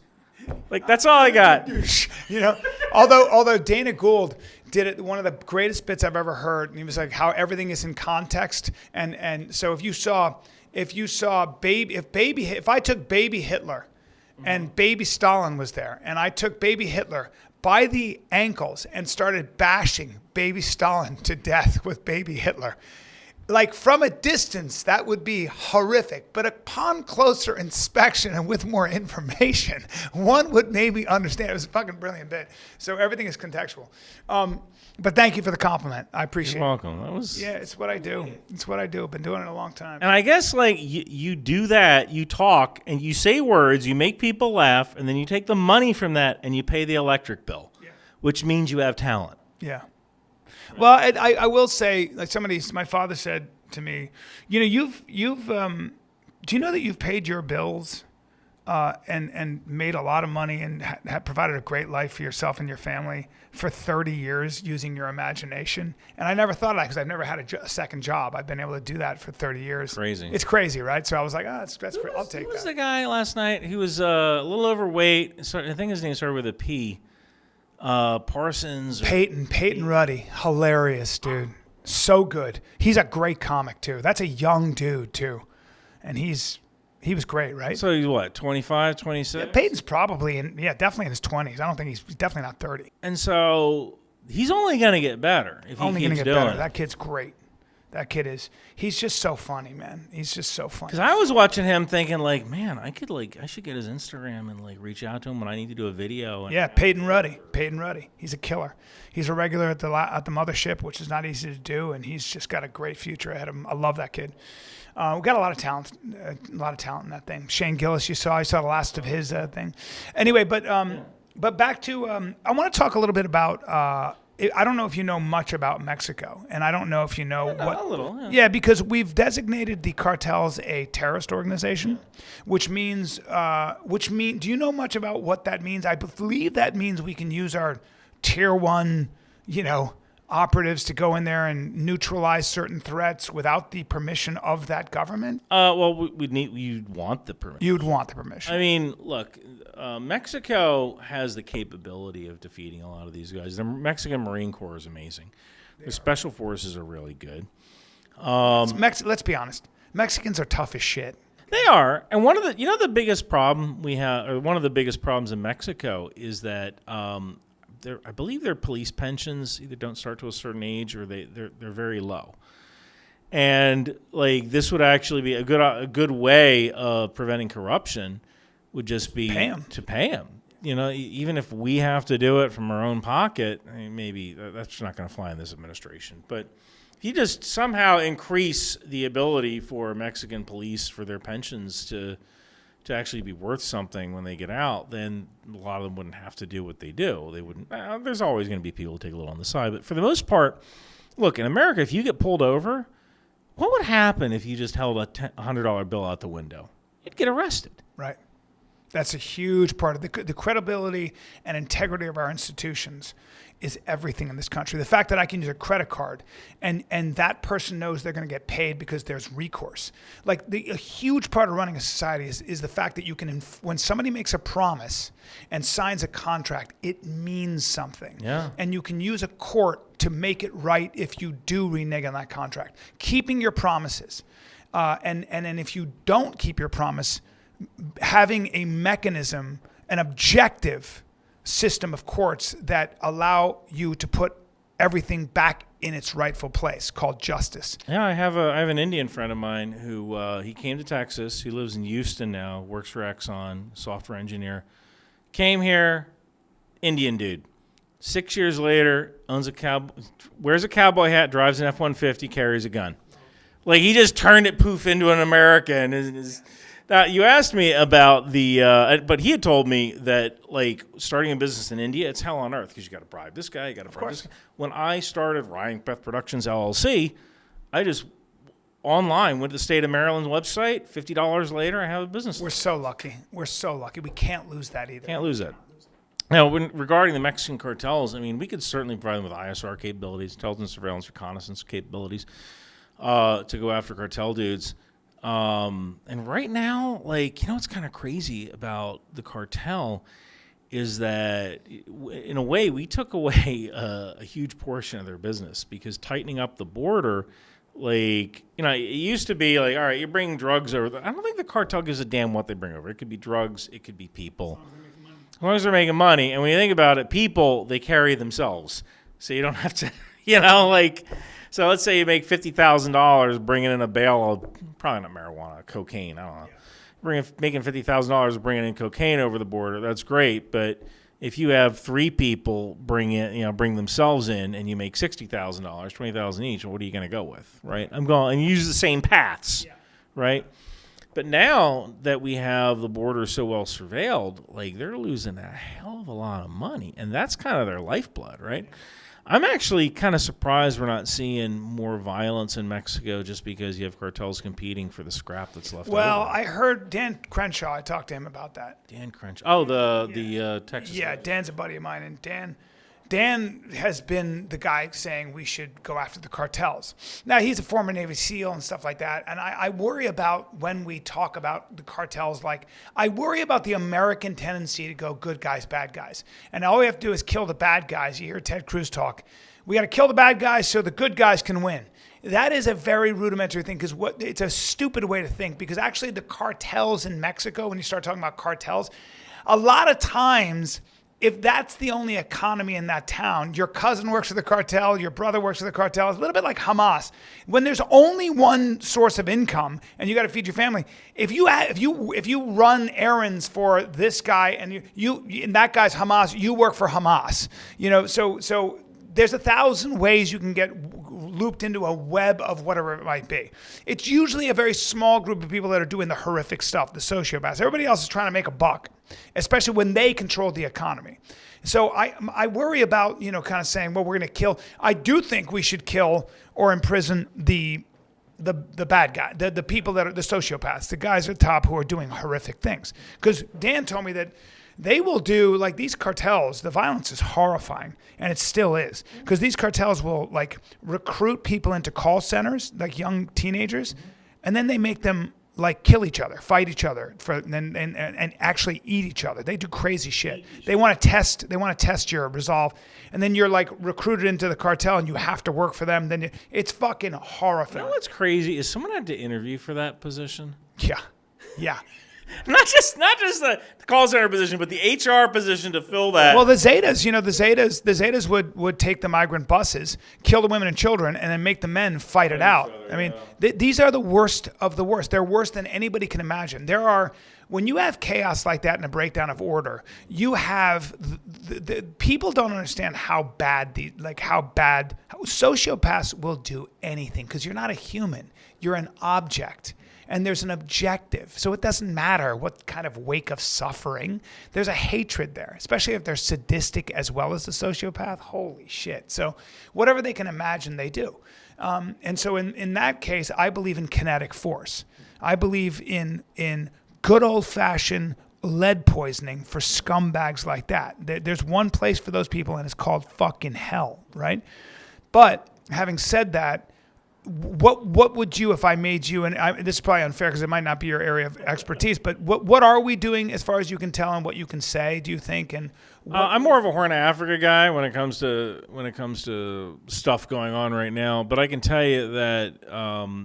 Like, that's all I got. Although Dana Gould did it, one of the greatest bits I've ever heard, and he was like, how everything is in context. And so if I took baby Hitler and baby Stalin was there, and I took baby Hitler by the ankles and started bashing baby Stalin to death with baby Hitler, like from a distance, that would be horrific. But upon closer inspection and with more information, one would maybe understand. It was a fucking brilliant bit. So everything is contextual. But thank you for the compliment. I appreciate You're it. welcome. That was. Yeah, it's what I do. It's what I do. I've been doing it a long time. And I guess like you do that, you talk and you say words, you make people laugh, and then you take the money from that and you pay the electric bill, which means you have talent. Yeah. Well, I will say, like my father said to me, you know, do you know that you've paid your bills and made a lot of money and have provided a great life for yourself and your family for 30 years using your imagination? And I never thought of that because I've never had a second job. I've been able to do that for 30 years. Crazy. It's crazy, right? So I was like, that's great. I'll take that. Who was the guy last night? He was a little overweight. So I think his name started with a P. Parsons. Peyton Ruddy. Hilarious, dude. So good. He's a great comic, too. That's a young dude, too. And he was great, right? So he's what, 25, 26? Yeah, Peyton's probably definitely in his 20s. I don't think he's definitely not 30. And so he's only going to get better if he keeps doing it. That kid's great. He's just so funny, man. He's just so funny. Because I was watching him thinking like, man, I should get his Instagram and like reach out to him when I need to do a video. Yeah, Peyton Ruddy. He's a killer. He's a regular at the mothership, which is not easy to do, and he's just got a great future ahead of him. I love that kid. We've got a lot of talent in that thing. Shane Gillis, you saw the last of his thing. Anyway, but back to, I want to talk a little bit about, I don't know if you know much about Mexico, and I don't know if you know a little. Yeah. Yeah, because we've designated the cartels a terrorist organization, which means, do you know much about what that means? I believe that means we can use our tier 1, operatives to go in there and neutralize certain threats without the permission of that government. Well, you'd want the permission. You'd want the permission. I mean, look, Mexico has the capability of defeating a lot of these guys. The Mexican Marine Corps is amazing. The special forces are really good. Let's be honest. Mexicans are tough as shit. They are. And one of the biggest problem we have, or one of the biggest problems in Mexico is that I believe their police pensions either don't start to a certain age or they're very low. And like this would actually be a good way of preventing corruption would just be to pay them. Even if we have to do it from our own pocket, I mean, maybe that's not going to fly in this administration. But if you just somehow increase the ability for Mexican police for their pensions to actually be worth something when they get out, then a lot of them wouldn't have to do what they do. They wouldn't. There's always going to be people who take a little on the side, but for the most part, look, in America, if you get pulled over, what would happen if you just held a $100 bill out the window? You'd get arrested. Right. That's a huge part of the credibility and integrity of our institutions is everything in this country. The fact that I can use a credit card and that person knows they're going to get paid because there's recourse. Like a huge part of running a society is the fact that you can, when somebody makes a promise and signs a contract, it means something. Yeah. And you can use a court to make it right if you do renege on that contract. Keeping your promises. And if you don't keep your promise, having a mechanism, an objective system of courts that allow you to put everything back in its rightful place, called justice. Yeah, I have an Indian friend of mine who he came to Texas. He lives in Houston now, works for Exxon, software engineer. Came here, Indian dude. 6 years later, wears a cowboy hat, drives an F-150, carries a gun. Like he just turned it poof into an American. Now, you asked me about but he had told me that, like, starting a business in India, it's hell on earth because you got to bribe this guy, you got to bribe this guy. When I started Ryan McBeth Productions, LLC, I just online went to the state of Maryland's website, $50 later, I have a business. We're so lucky. We can't lose that either. Can't lose that. Now, regarding the Mexican cartels, I mean, we could certainly provide them with ISR capabilities, intelligence, surveillance, reconnaissance capabilities to go after cartel dudes. And right now, like, what's kind of crazy about the cartel is that, in a way, we took away a huge portion of their business because tightening up the border, like, it used to be like, all right, you're bringing drugs over. I don't think the cartel gives a damn what they bring over. It could be drugs. It could be people. As long as they're making money. And when you think about it, people, they carry themselves. So you don't have to, So let's say you make $50,000 bringing in a bale of, probably not marijuana, cocaine, I don't know. Making $50,000 bringing in cocaine over the border, that's great. But if you have 3 people bring themselves in, and you make $60,000, $20,000 each, well, what are you going to go with, right? I'm going and use the same paths, right? But now that we have the border so well surveilled, like they're losing a hell of a lot of money, and that's kind of their lifeblood, right? I'm actually kind of surprised we're not seeing more violence in Mexico just because you have cartels competing for the scrap that's left over. Well, I heard Dan Crenshaw. I talked to him about that. Dan Crenshaw. Oh, the Texas. Yeah, Dan's a buddy of mine, and Dan has been the guy saying we should go after the cartels. Now, he's a former Navy SEAL and stuff like that, and I worry about when we talk about the cartels, like, I worry about the American tendency to go good guys, bad guys. And all we have to do is kill the bad guys. You hear Ted Cruz talk. We got to kill the bad guys so the good guys can win. That is a very rudimentary thing because it's a stupid way to think, because actually the cartels in Mexico, when you start talking about cartels, a lot of times, if that's the only economy in that town, your cousin works for the cartel, your brother works for the cartel. It's a little bit like Hamas. When there's only one source of income and you got to feed your family, if you run errands for this guy and and that guy's Hamas, you work for Hamas. So there's 1,000 ways you can get looped into a web of whatever it might be. It's usually a very small group of people that are doing the horrific stuff, the sociopaths. Everybody else is trying to make a buck, especially when they control the economy. So I worry about, kind of saying, well, we're going to kill. I do think we should kill or imprison the bad guy, the people that are the sociopaths, the guys at the top who are doing horrific things. Because Dan told me that they will do, like, these cartels, the violence is horrifying, and it still is. Because these cartels will, like, recruit people into call centers, like young teenagers, and then they make them, like, kill each other, fight each other, and actually eat each other. They do crazy shit. They want to test your resolve, and then you're, like, recruited into the cartel, and you have to work for them. It's fucking horrifying. You know what's crazy is someone had to interview for that position. Yeah. Not just the call center position, but the HR position to fill that. Well, the Zetas would take the migrant buses, kill the women and children, and then make the men fight it out. I mean, these are the worst of the worst. They're worse than anybody can imagine. When you have chaos like that and a breakdown of order, you have the people don't understand how bad sociopaths will do anything, because you're not a human. You're an object. And there's an objective. So it doesn't matter what kind of wake of suffering. There's a hatred there, especially if they're sadistic as well as the sociopath. Holy shit. So whatever they can imagine, they do. And so in that case, I believe in kinetic force. I believe in good old-fashioned lead poisoning for scumbags like that. There's one place for those people, and it's called fucking hell, right? But having said that, what would you, if I made you, and this is probably unfair because it might not be your area of expertise, but what are we doing as far as you can tell and what you can say, do you think? And I'm more of a Horn of Africa guy when it comes to stuff going on right now, but I can tell you that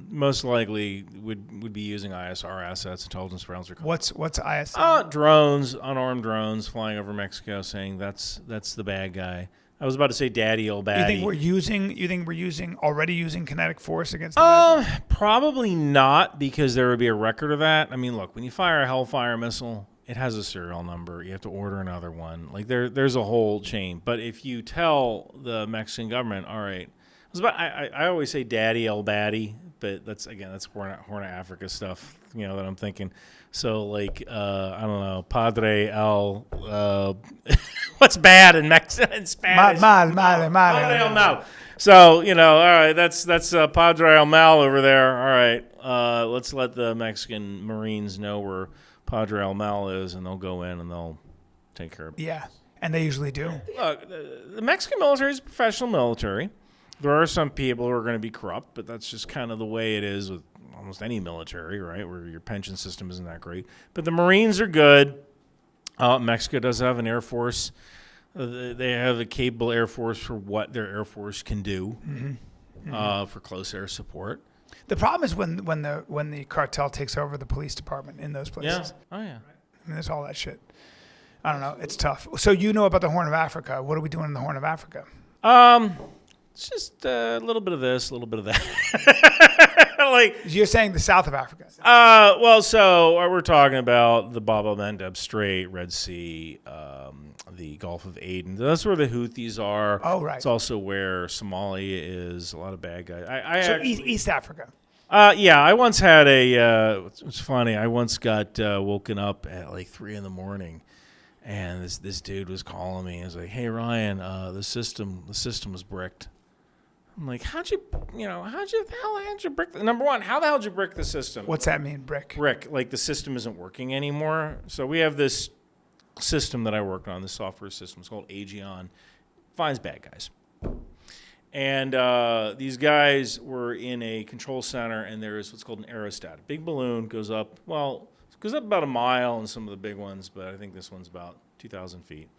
most likely would be using ISR assets, intelligence surveillance. What's ISR? Drones, unarmed drones flying over Mexico, saying that's the bad guy. I was about to say daddy, old baddie. You think we're already using kinetic force against the bad guy? Probably not, because there would be a record of that. I mean, look, when you fire a Hellfire missile, it has a serial number. You have to order another one. Like there's a whole chain. But if you tell the Mexican government, all right, I always say daddy, el baddie, but that's Horn of Africa stuff, that I'm thinking. So like, I don't know, Padre el, what's bad in Spanish? Padre el mal. So, all right, that's Padre el mal over there. All right, let's let the Mexican Marines know where Padre el mal is, and they'll go in and they'll take care of it. Yeah, and they usually do. Look, the Mexican military is a professional military. There are some people who are going to be corrupt, but that's just kind of the way it is with almost any military, right, where your pension system isn't that great. But the Marines are good. Mexico does have an Air Force. They have a capable Air Force for what their Air Force can do for close air support. The problem is when the cartel takes over the police department in those places. Yeah. Oh, yeah. I mean, there's all that shit. I don't know. It's tough. So about the Horn of Africa. What are we doing in the Horn of Africa? It's just a little bit of this, a little bit of that. Like, You're saying the south of Africa. well, so we're talking about the Bab el-Mandeb Strait, Red Sea, the Gulf of Aden. That's where the Houthis are. Oh, right. It's also where Somalia is. A lot of bad guys. So East Africa. Yeah, I once had it's funny. I once got woken up at like 3 a.m. and this dude was calling me. He was like, "Hey Ryan, the system was bricked." I'm like, how'd you brick number one, how the hell did you brick the system? What's that mean, brick? Brick, like the system isn't working anymore. So we have this system that I worked on, this software system. It's called Aegeon. Finds bad guys. And these guys were in a control center, and there's what's called an aerostat. A big balloon goes up about a mile in some of the big ones, but I think this one's about 2,000 feet.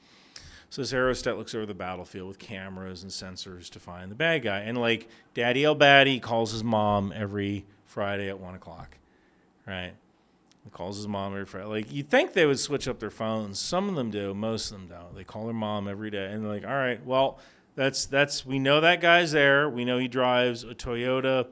So this aerostat looks over the battlefield with cameras and sensors to find the bad guy. And like Daddy El-Badi calls his mom every Friday at 1 o'clock, right? He calls his mom every Friday. Like, you'd think they would switch up their phones. Some of them do. Most of them don't. They call their mom every day. And they're like, all right, well, we know that guy's there. We know he drives a Toyota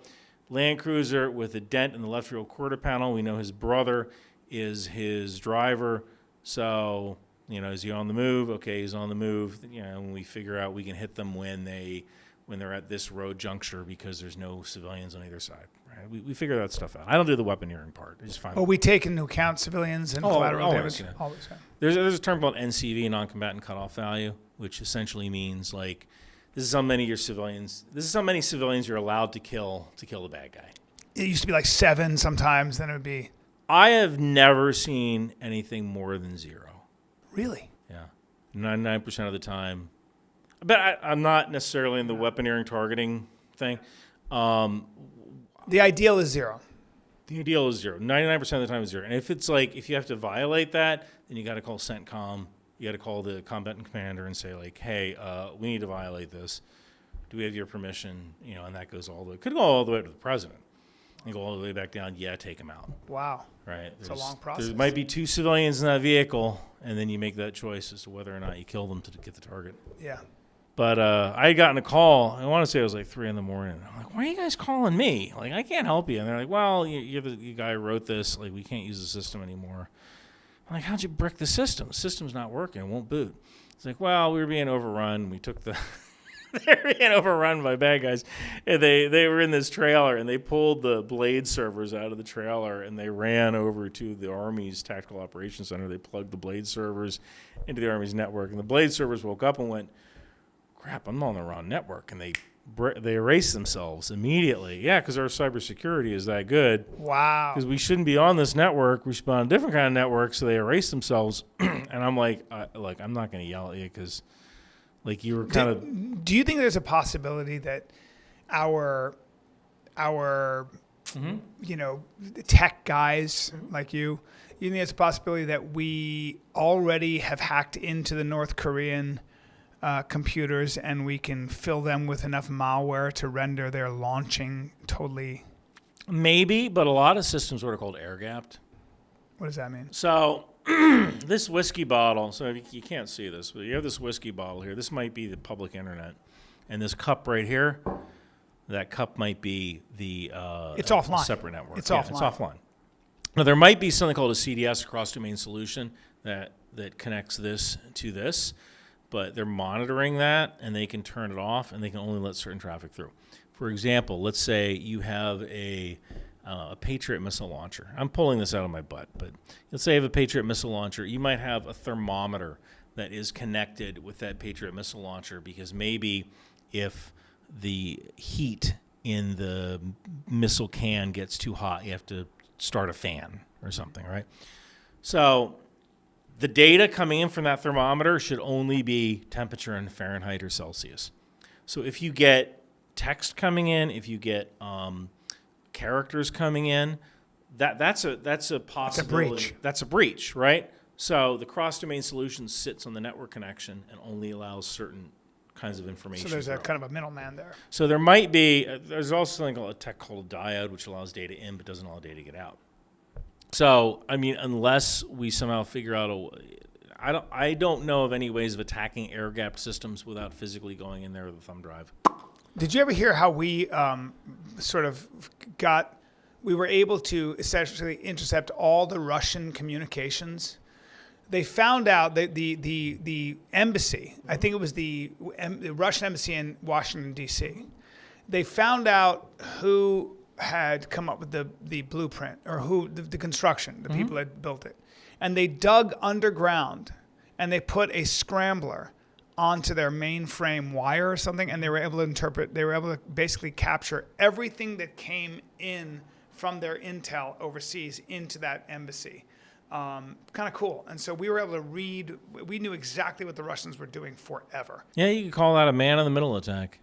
Land Cruiser with a dent in the left rear quarter panel. We know his brother is his driver. So, is he on the move? Okay, he's on the move. And we figure out we can hit them when they're at this road juncture because there's no civilians on either side. Right? We figure that stuff out. I don't do the weaponeering part. I just find. Well, we take into account civilians and collateral always, damage. Yeah. Always. Yeah. There's a term called NCV, non-combatant cutoff value, which essentially means like this is how many civilians you're allowed to kill the bad guy. It used to be like 7 sometimes. Then it would be. I have never seen anything more than 0. Really? Yeah, 99% of the time. But I'm not necessarily in the weaponeering targeting thing. The ideal is 0. The ideal is 0. 99% of the time is 0. And if it's like, if you have to violate that, then you got to call CENTCOM. You got to call the combatant commander and say like, hey, we need to violate this. Do we have your permission? And that goes all the way. Could go all the way to the president. And go all the way back down. Yeah, take him out. Wow. Right. It's a long process. There might be 2 civilians in that vehicle, and then you make that choice as to whether or not you kill them to get the target. Yeah. But I had gotten a call. I want to say it was like 3 a.m. I'm like, why are you guys calling me? Like, I can't help you. And they're like, well, you're the guy who wrote this. Like, we can't use the system anymore. I'm like, how'd you brick the system? The system's not working. It won't boot. It's like, well, we were being overrun. We took the... they were being overrun by bad guys. And they were in this trailer, and they pulled the blade servers out of the trailer, and they ran over to the Army's Tactical Operations Center. They plugged the blade servers into the Army's network. And the blade servers woke up and went, crap, I'm on the wrong network. And they erased themselves immediately. Yeah, because our cybersecurity is that good. Wow. Because we shouldn't be on this network. We should be on a different kind of network. So they erased themselves. And I'm like, I'm not going to yell at you because... Like you were kind of. Do you think there's a possibility that our tech guys like you think there's a possibility that we already have hacked into the North Korean computers and we can fill them with enough malware to render their launching totally? Maybe, but a lot of systems are called air-gapped. What does that mean? So. This whiskey bottle, so you can't see this, but you have this whiskey bottle here. This might be the public internet. And this cup right here, that cup might be the it's offline. Separate network. It's offline. It's offline. Now, there might be something called a CDS, a cross-domain solution, that connects this to this, but they're monitoring that, and they can turn it off, and they can only let certain traffic through. For example, let's say you have a Patriot missile launcher. I'm pulling this out of my butt, but let's say you have a Patriot missile launcher. You might have a thermometer that is connected with that Patriot missile launcher because maybe if the heat in the missile can gets too hot, you have to start a fan or something, right? So the data coming in from that thermometer should only be temperature in Fahrenheit or Celsius. So if you get text coming in, if you get characters coming in, that's a possibility. That's a breach, right? So the cross-domain solution sits on the network connection and only allows certain kinds of information. So there's a kind of a middleman there. So there might be. There's also something called a tech called a diode, which allows data in but doesn't allow data to get out. So I mean, unless we somehow figure out I don't know of any ways of attacking air-gapped systems without physically going in there with a thumb drive. Did you ever hear how we we were able to essentially intercept all the Russian communications? They found out that the embassy, I think it was the Russian embassy in Washington, D.C., they found out who had come up with the blueprint, or who the construction, the people that built it. And they dug underground and they put a scrambler onto their mainframe wire or something, and they were able to basically capture everything that came in from their intel overseas into that embassy. Kind of cool. And so we were able to we knew exactly what the Russians were doing forever. Yeah, you could call that a man-in-the-middle attack.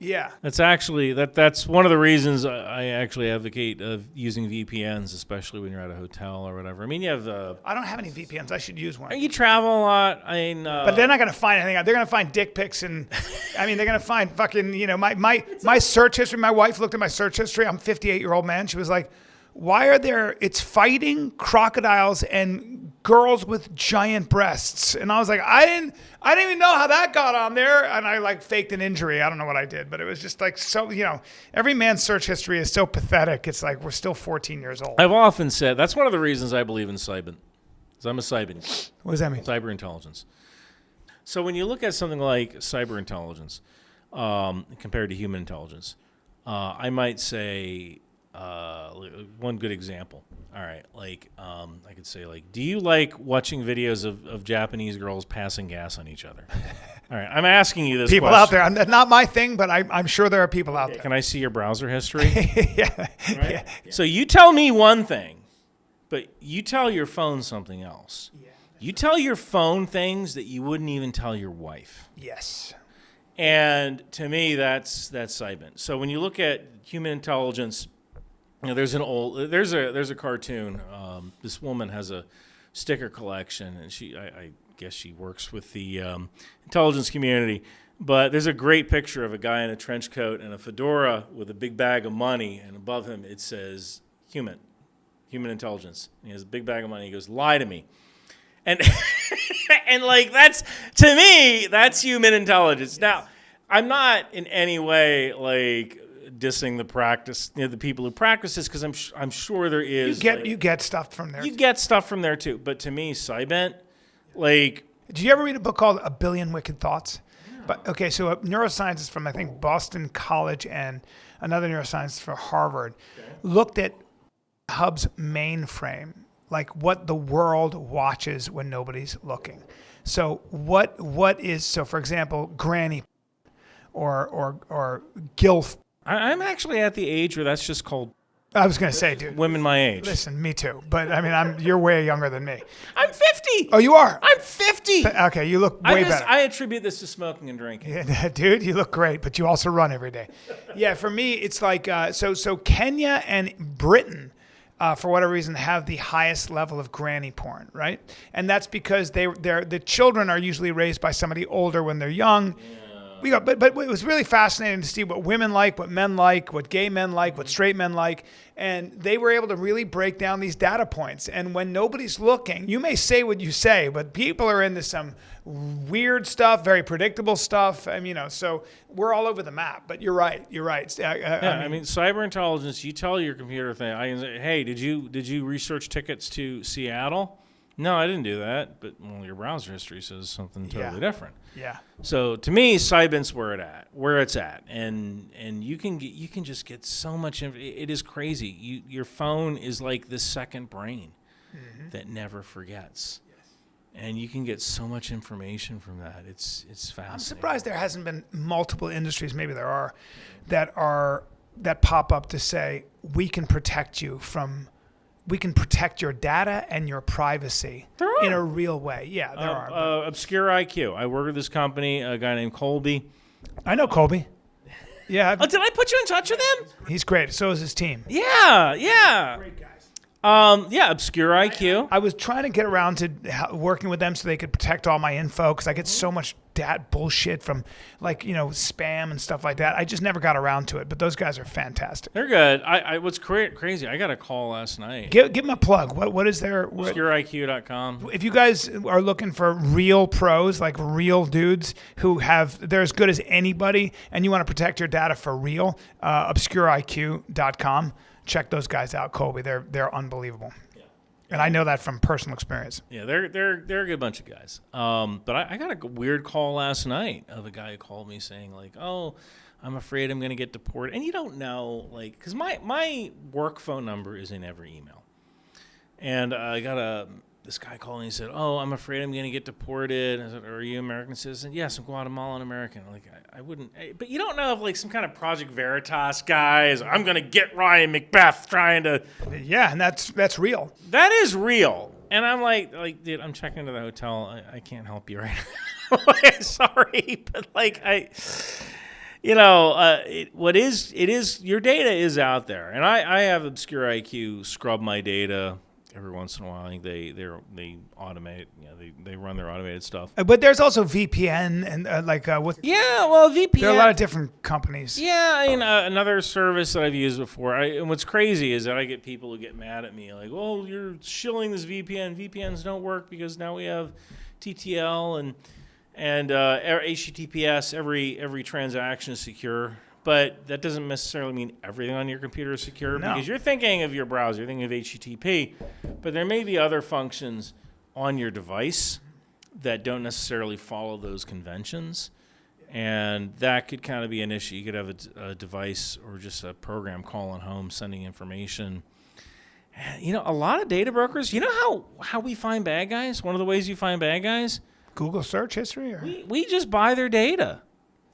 Yeah. That's actually that's one of the reasons I actually advocate of using VPNs, especially when you're at a hotel or whatever. I mean, you have I don't have any VPNs. I should use one. You travel a lot. I mean, but they're not going to find anything. They're going to find dick pics, and I mean, they're going to find fucking, my search history. My wife looked at my search history. I'm a 58-year-old man. She was like, "Why are there? It's fighting crocodiles and girls with giant breasts." And I was like, I didn't even know how that got on there. And I faked an injury. I don't know what I did, but it was just like, so, every man's search history is so pathetic. It's like, we're still 14 years old. I've often said that's one of the reasons I believe in cyber. Because I'm a cyber. What does that mean? Cyber intelligence. So when you look at something like cyber intelligence compared to human intelligence, I might say one good example. All right, I could say, do you like watching videos of Japanese girls passing gas on each other? All right, I'm asking you this people question. out there. Not my thing, but I'm sure there are people out there. Can I see your browser history? Yeah. Right? Yeah. So you tell me one thing, but you tell your phone something else. Yeah. You tell your phone things that you wouldn't even tell your wife. Yes. And to me, that's cyber. So when you look at human intelligence, there's a cartoon. This woman has a sticker collection, and I guess she works with the intelligence community. But there's a great picture of a guy in a trench coat and a fedora with a big bag of money, and above him it says human intelligence. And he has a big bag of money. He goes, "Lie to me," and and that's, to me, that's human intelligence. Now, I'm not in any way dissing the practice, the people who practice this, because I'm sure there is. You get stuff from there. You get stuff from there too, but to me, Cybent, Did you ever read a book called A Billion Wicked Thoughts? No. But okay, so a neuroscientist from, I think, Boston College and another neuroscientist from Harvard looked at Hub's mainframe, like what the world watches when nobody's looking. So for example, granny or gilf. I'm actually at the age where that's just called. I was going to say, dude. Women my age. Listen, me too. But I mean, you're way younger than me. I'm 50. Oh, you are? I'm 50. Okay, you look way better. I attribute this to smoking and drinking. Yeah, dude, you look great, but you also run every day. Yeah, for me, it's like, so Kenya and Britain, for whatever reason, have the highest level of granny porn, right? And that's because the children are usually raised by somebody older when they're young. Yeah. But it was really fascinating to see what women like, what men like, what gay men like, what straight men like. And they were able to really break down these data points. And when nobody's looking, you may say what you say, but people are into some weird stuff, very predictable stuff. So we're all over the map. But you're right. I mean, cyber intelligence, you tell your computer thing. I can say, hey, did you research tickets to Seattle? No, I didn't do that. But your browser history says something totally different. Yeah. So to me, Cybent's where it's at, and you can just get so much. It is crazy. Your phone is like this second brain that never forgets, and you can get so much information from that. It's fascinating. I'm surprised there hasn't been multiple industries. Maybe there are that pop up to say we can protect you from. We can protect your data and your privacy in a real way. Yeah, there are. Obscure IQ. I work with this company, a guy named Colby. I know Colby. Yeah. Did I put you in touch with him? He's great. So is his team. Yeah. Great guys. Yeah, Obscure IQ. I was trying to get around to working with them so they could protect all my info because I get so much bullshit from spam and stuff like that. I just never got around to it, but those guys are fantastic. They're good. I what's crazy, I got a call last night. Give them a plug. What is their... ObscureIQ.com. If you guys are looking for real pros, like real dudes they're as good as anybody, and you want to protect your data for real, ObscureIQ.com. Check those guys out, Colby. They're unbelievable. Yeah. And I know that from personal experience. Yeah, they're a good bunch of guys. But I got a weird call last night of a guy who called me saying like, "Oh, I'm afraid I'm going to get deported." And you don't know, like, because my work phone number is in every email. And I got this guy called me and said, "Oh, I'm afraid I'm going to get deported." I said, "Are you an American citizen?" "Yes, I'm Guatemalan American." Like, I wouldn't, but you don't know if like some kind of Project Veritas guy is, "I'm going to get Ryan McBeth trying to." Yeah, and that's real. That is real. And I'm like, dude, I'm checking into the hotel. I can't help you right now. Sorry, but like your data is out there, and I have Obscure IQ scrub my data every once in a while. I think they automate, they run their automated stuff. But there's also VPN and VPN. There are a lot of different companies. Yeah, I mean, another service that I've used before. And what's crazy is that I get people who get mad at me, like, "Well, you're shilling this VPN. VPNs don't work because now we have TTL and HTTPS. Every transaction is secure." But that doesn't necessarily mean everything on your computer is secure, because you're thinking of your browser, you're thinking of HTTP, but there may be other functions on your device that don't necessarily follow those conventions, and that could kind of be an issue. You could have a device or just a program calling home, sending information. A lot of data brokers, how we find bad guys? One of the ways you find bad guys? Google search history? Or? We just buy their data.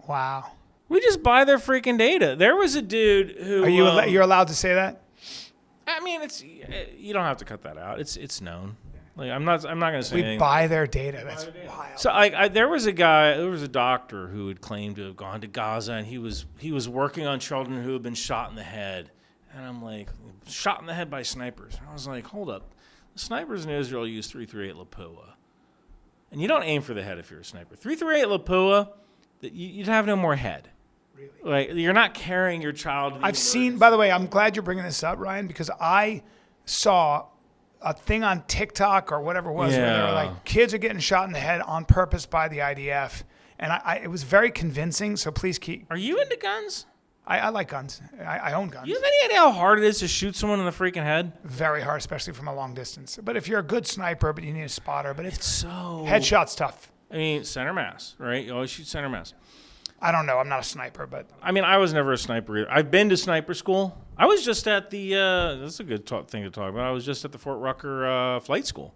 Wow. We just buy their freaking data. There was a dude who... Are you're allowed to say that? I mean, you don't have to cut that out. It's known. Like I'm not going to say anything. We buy their data. That's wild. So there was a doctor who had claimed to have gone to Gaza, and he was working on children who had been shot in the head. And I'm like, shot in the head by snipers. And I was like, hold up. The snipers in Israel use 338 Lapua. And you don't aim for the head if you're a sniper. 338 Lapua, you'd have no more head. Really? Like, you're not carrying your child. I've seen, by the way, I'm glad you're bringing this up, Ryan, because I saw a thing on TikTok or whatever it was where they were like, kids are getting shot in the head on purpose by the IDF. And it was very convincing, so please keep... Are you into guns? I like guns. I own guns. You have any idea how hard it is to shoot someone in the freaking head? Very hard, especially from a long distance. But if you're a good sniper, but you need a spotter, but it's so... Headshot's tough. I mean, center mass, right? You always shoot center mass. I don't know. I'm not a sniper, but... I mean, I was never a sniper either. I've been to sniper school. I was just at the... that's a good thing to talk about. I was just at the Fort Rucker flight school.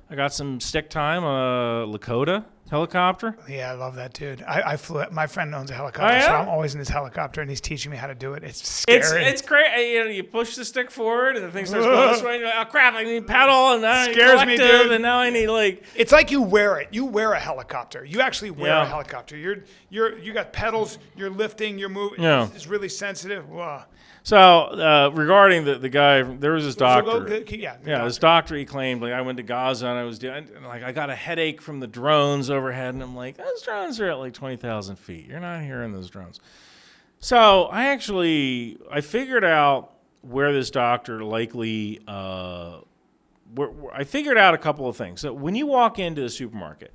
I got some stick time, Lakota helicopter. Yeah, I love that, dude. I flew it. My friend owns a helicopter, so I'm always in his helicopter, and he's teaching me how to do it. It's scary. It's great. You push the stick forward, and the thing starts going this way, and you're like, oh, crap, I need paddle, and now I need collective, dude. And now I need, like... It's like you wear it. You wear a helicopter. You actually wear a helicopter. You got pedals, you're lifting, you're moving. Yeah. It's really sensitive. Wow. So regarding the guy, there was this doctor. This doctor, he claimed, like, I went to Gaza and I was doing, like, I got a headache from the drones overhead, and I'm like, those drones are at like 20,000 feet. You're not hearing those drones. So I figured out where this doctor likely, I figured out a couple of things. So when you walk into the supermarket,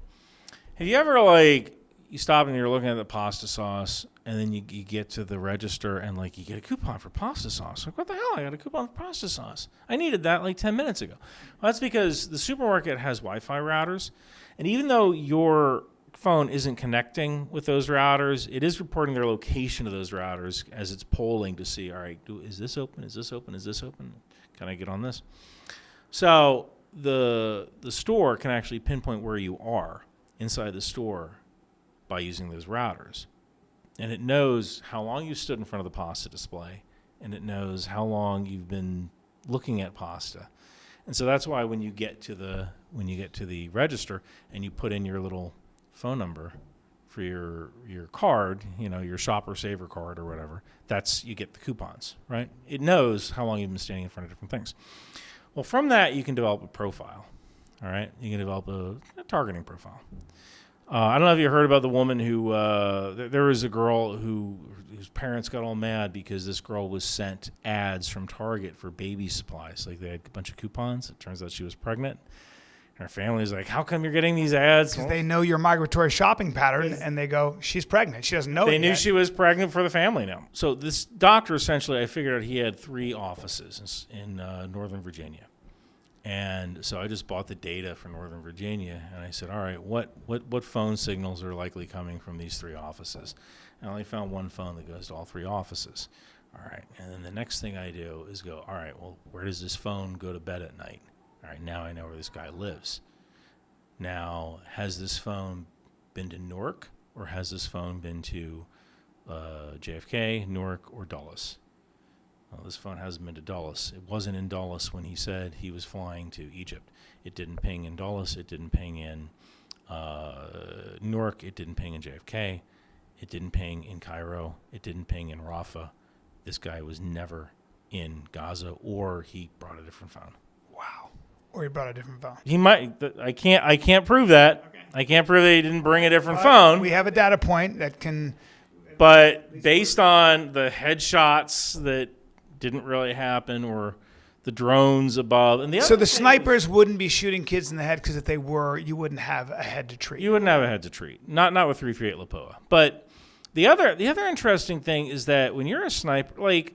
have you ever, like, you stop and you're looking at the pasta sauce, and then you get to the register and, like, you get a coupon for pasta sauce. Like, what the hell? I got a coupon for pasta sauce. I needed that like 10 minutes ago. Well, that's because the supermarket has Wi-Fi routers, and even though your phone isn't connecting with those routers, it is reporting their location to those routers as it's polling to see, all right, is this open? Is this open? Is this open? Can I get on this? So the store can actually pinpoint where you are inside the store by using those routers. And it knows how long you stood in front of the pasta display, and it knows how long you've been looking at pasta. And so that's why when you get to the register and you put in your little phone number for your card, your shopper saver card or whatever, you get the coupons, right? It knows how long you've been standing in front of different things. Well, from that, you can develop a profile. All right? You can develop a targeting profile. I don't know if you heard about the woman who, there was a girl whose parents got all mad because this girl was sent ads from Target for baby supplies. Like they had a bunch of coupons. It turns out she was pregnant. And her family's like, how come you're getting these ads? Because they know your migratory shopping pattern, and they go, she's pregnant. She doesn't know They it knew yet. she was pregnant for the family now. So this doctor, essentially, I figured out he had 3 offices in Northern Virginia. And so I just bought the data for Northern Virginia, and I said, all right, what phone signals are likely coming from these 3 offices? And I only found one phone that goes to all 3 offices. All right, and then the next thing I do is go, all right, well, where does this phone go to bed at night? All right, now I know where this guy lives. Now, has this phone been to Newark, or has this phone been to JFK, Newark, or Dulles? Well, this phone hasn't been to Dulles. It wasn't in Dulles when he said he was flying to Egypt. It didn't ping in Dulles. It didn't ping in Newark. It didn't ping in JFK. It didn't ping in Cairo. It didn't ping in Rafah. This guy was never in Gaza, or he brought a different phone. Wow. Or he brought a different phone. He might. I can't prove that. Okay. I can't prove that he didn't bring a different phone. We have a data point that can. But based on the headshots that didn't really happen, or the drones above, and So the snipers wouldn't be shooting kids in the head, because if they were, you wouldn't have a head to treat. You wouldn't have a head to treat. Not with 338 Lapoa. But the other interesting thing is that when you're a sniper, like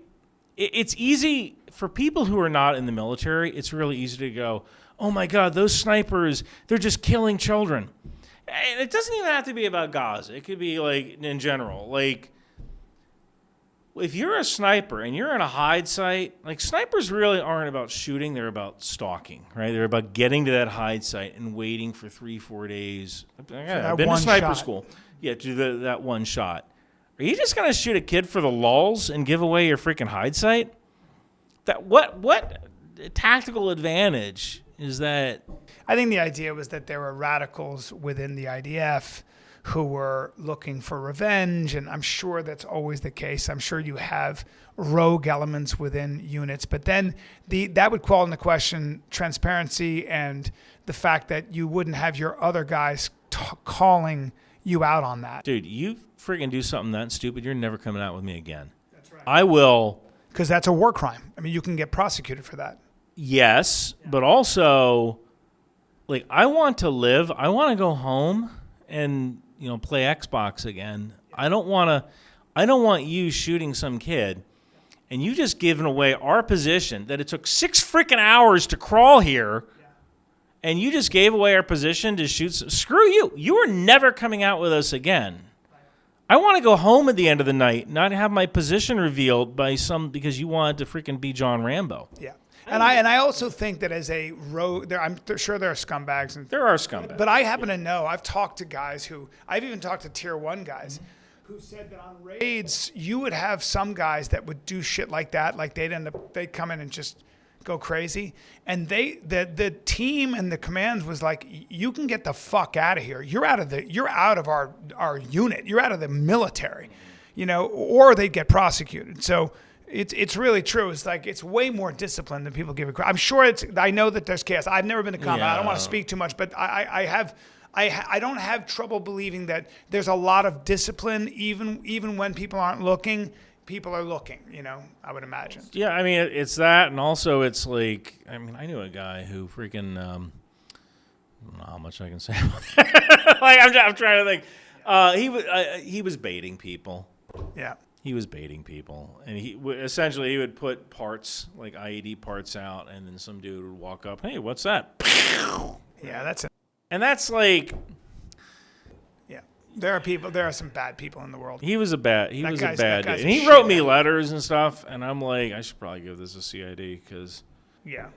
it's easy for people who are not in the military. It's really easy to go, oh my God, those snipers, they're just killing children. And it doesn't even have to be about Gaza. It could be like in general. Like if you're a sniper and you're in a hide site, like snipers really aren't about shooting. They're about stalking, right? They're about getting to that hide site and waiting for 3-4 days. I've been to sniper school. Yeah, to do that one shot. Are you just going to shoot a kid for the lulz and give away your freaking hide site? That what tactical advantage is that? I think the idea was that there were radicals within the IDF who were looking for revenge, and I'm sure that's always the case. I'm sure you have rogue elements within units, but then that would call into question transparency and the fact that you wouldn't have your other guys calling you out on that. Dude, you freaking do something that stupid, you're never coming out with me again. That's right. I will. Because that's a war crime. I mean, you can get prosecuted for that. Yes, but also, like, I want to live. I want to go home and play Xbox again. I don't want you shooting some kid and you just giving away our position that it took 6 freaking hours to crawl here, and you just gave away our position to shoot. Screw you. You are never coming out with us again. I want to go home at the end of the night, not have my position revealed by because you wanted to freaking be John Rambo. Yeah. And I also think that as a rogue, I'm sure there are scumbags. There are scumbags. But I happen to know, I've talked to guys I've even talked to tier 1 guys who said that on raids, you would have some guys that would do shit like that. Like they'd come in and just go crazy. And the team and the commands was like, you can get the fuck out of here. You're out of our unit. You're out of the military, or they'd get prosecuted. So it's really true. It's like, it's way more disciplined than people give it credit. I'm sure I know that there's chaos. I've never been to combat. Yeah. I don't want to speak too much, but I don't have trouble believing that there's a lot of discipline, even when people aren't looking. People are looking, I would imagine. Yeah, I mean, it's that, and also it's like, I mean, I knew a guy who freaking, I don't know how much I can say about that. Like, I'm trying to think. He was baiting people. Yeah. He was baiting people, and he would put parts, like IED parts out, and then some dude would walk up, hey, what's that? Yeah, that's it. And that's like... Yeah. There are some bad people in the world. He was a bad dude. And he shit wrote me letters and stuff, and I'm like, I should probably give this a CID, because... Yeah.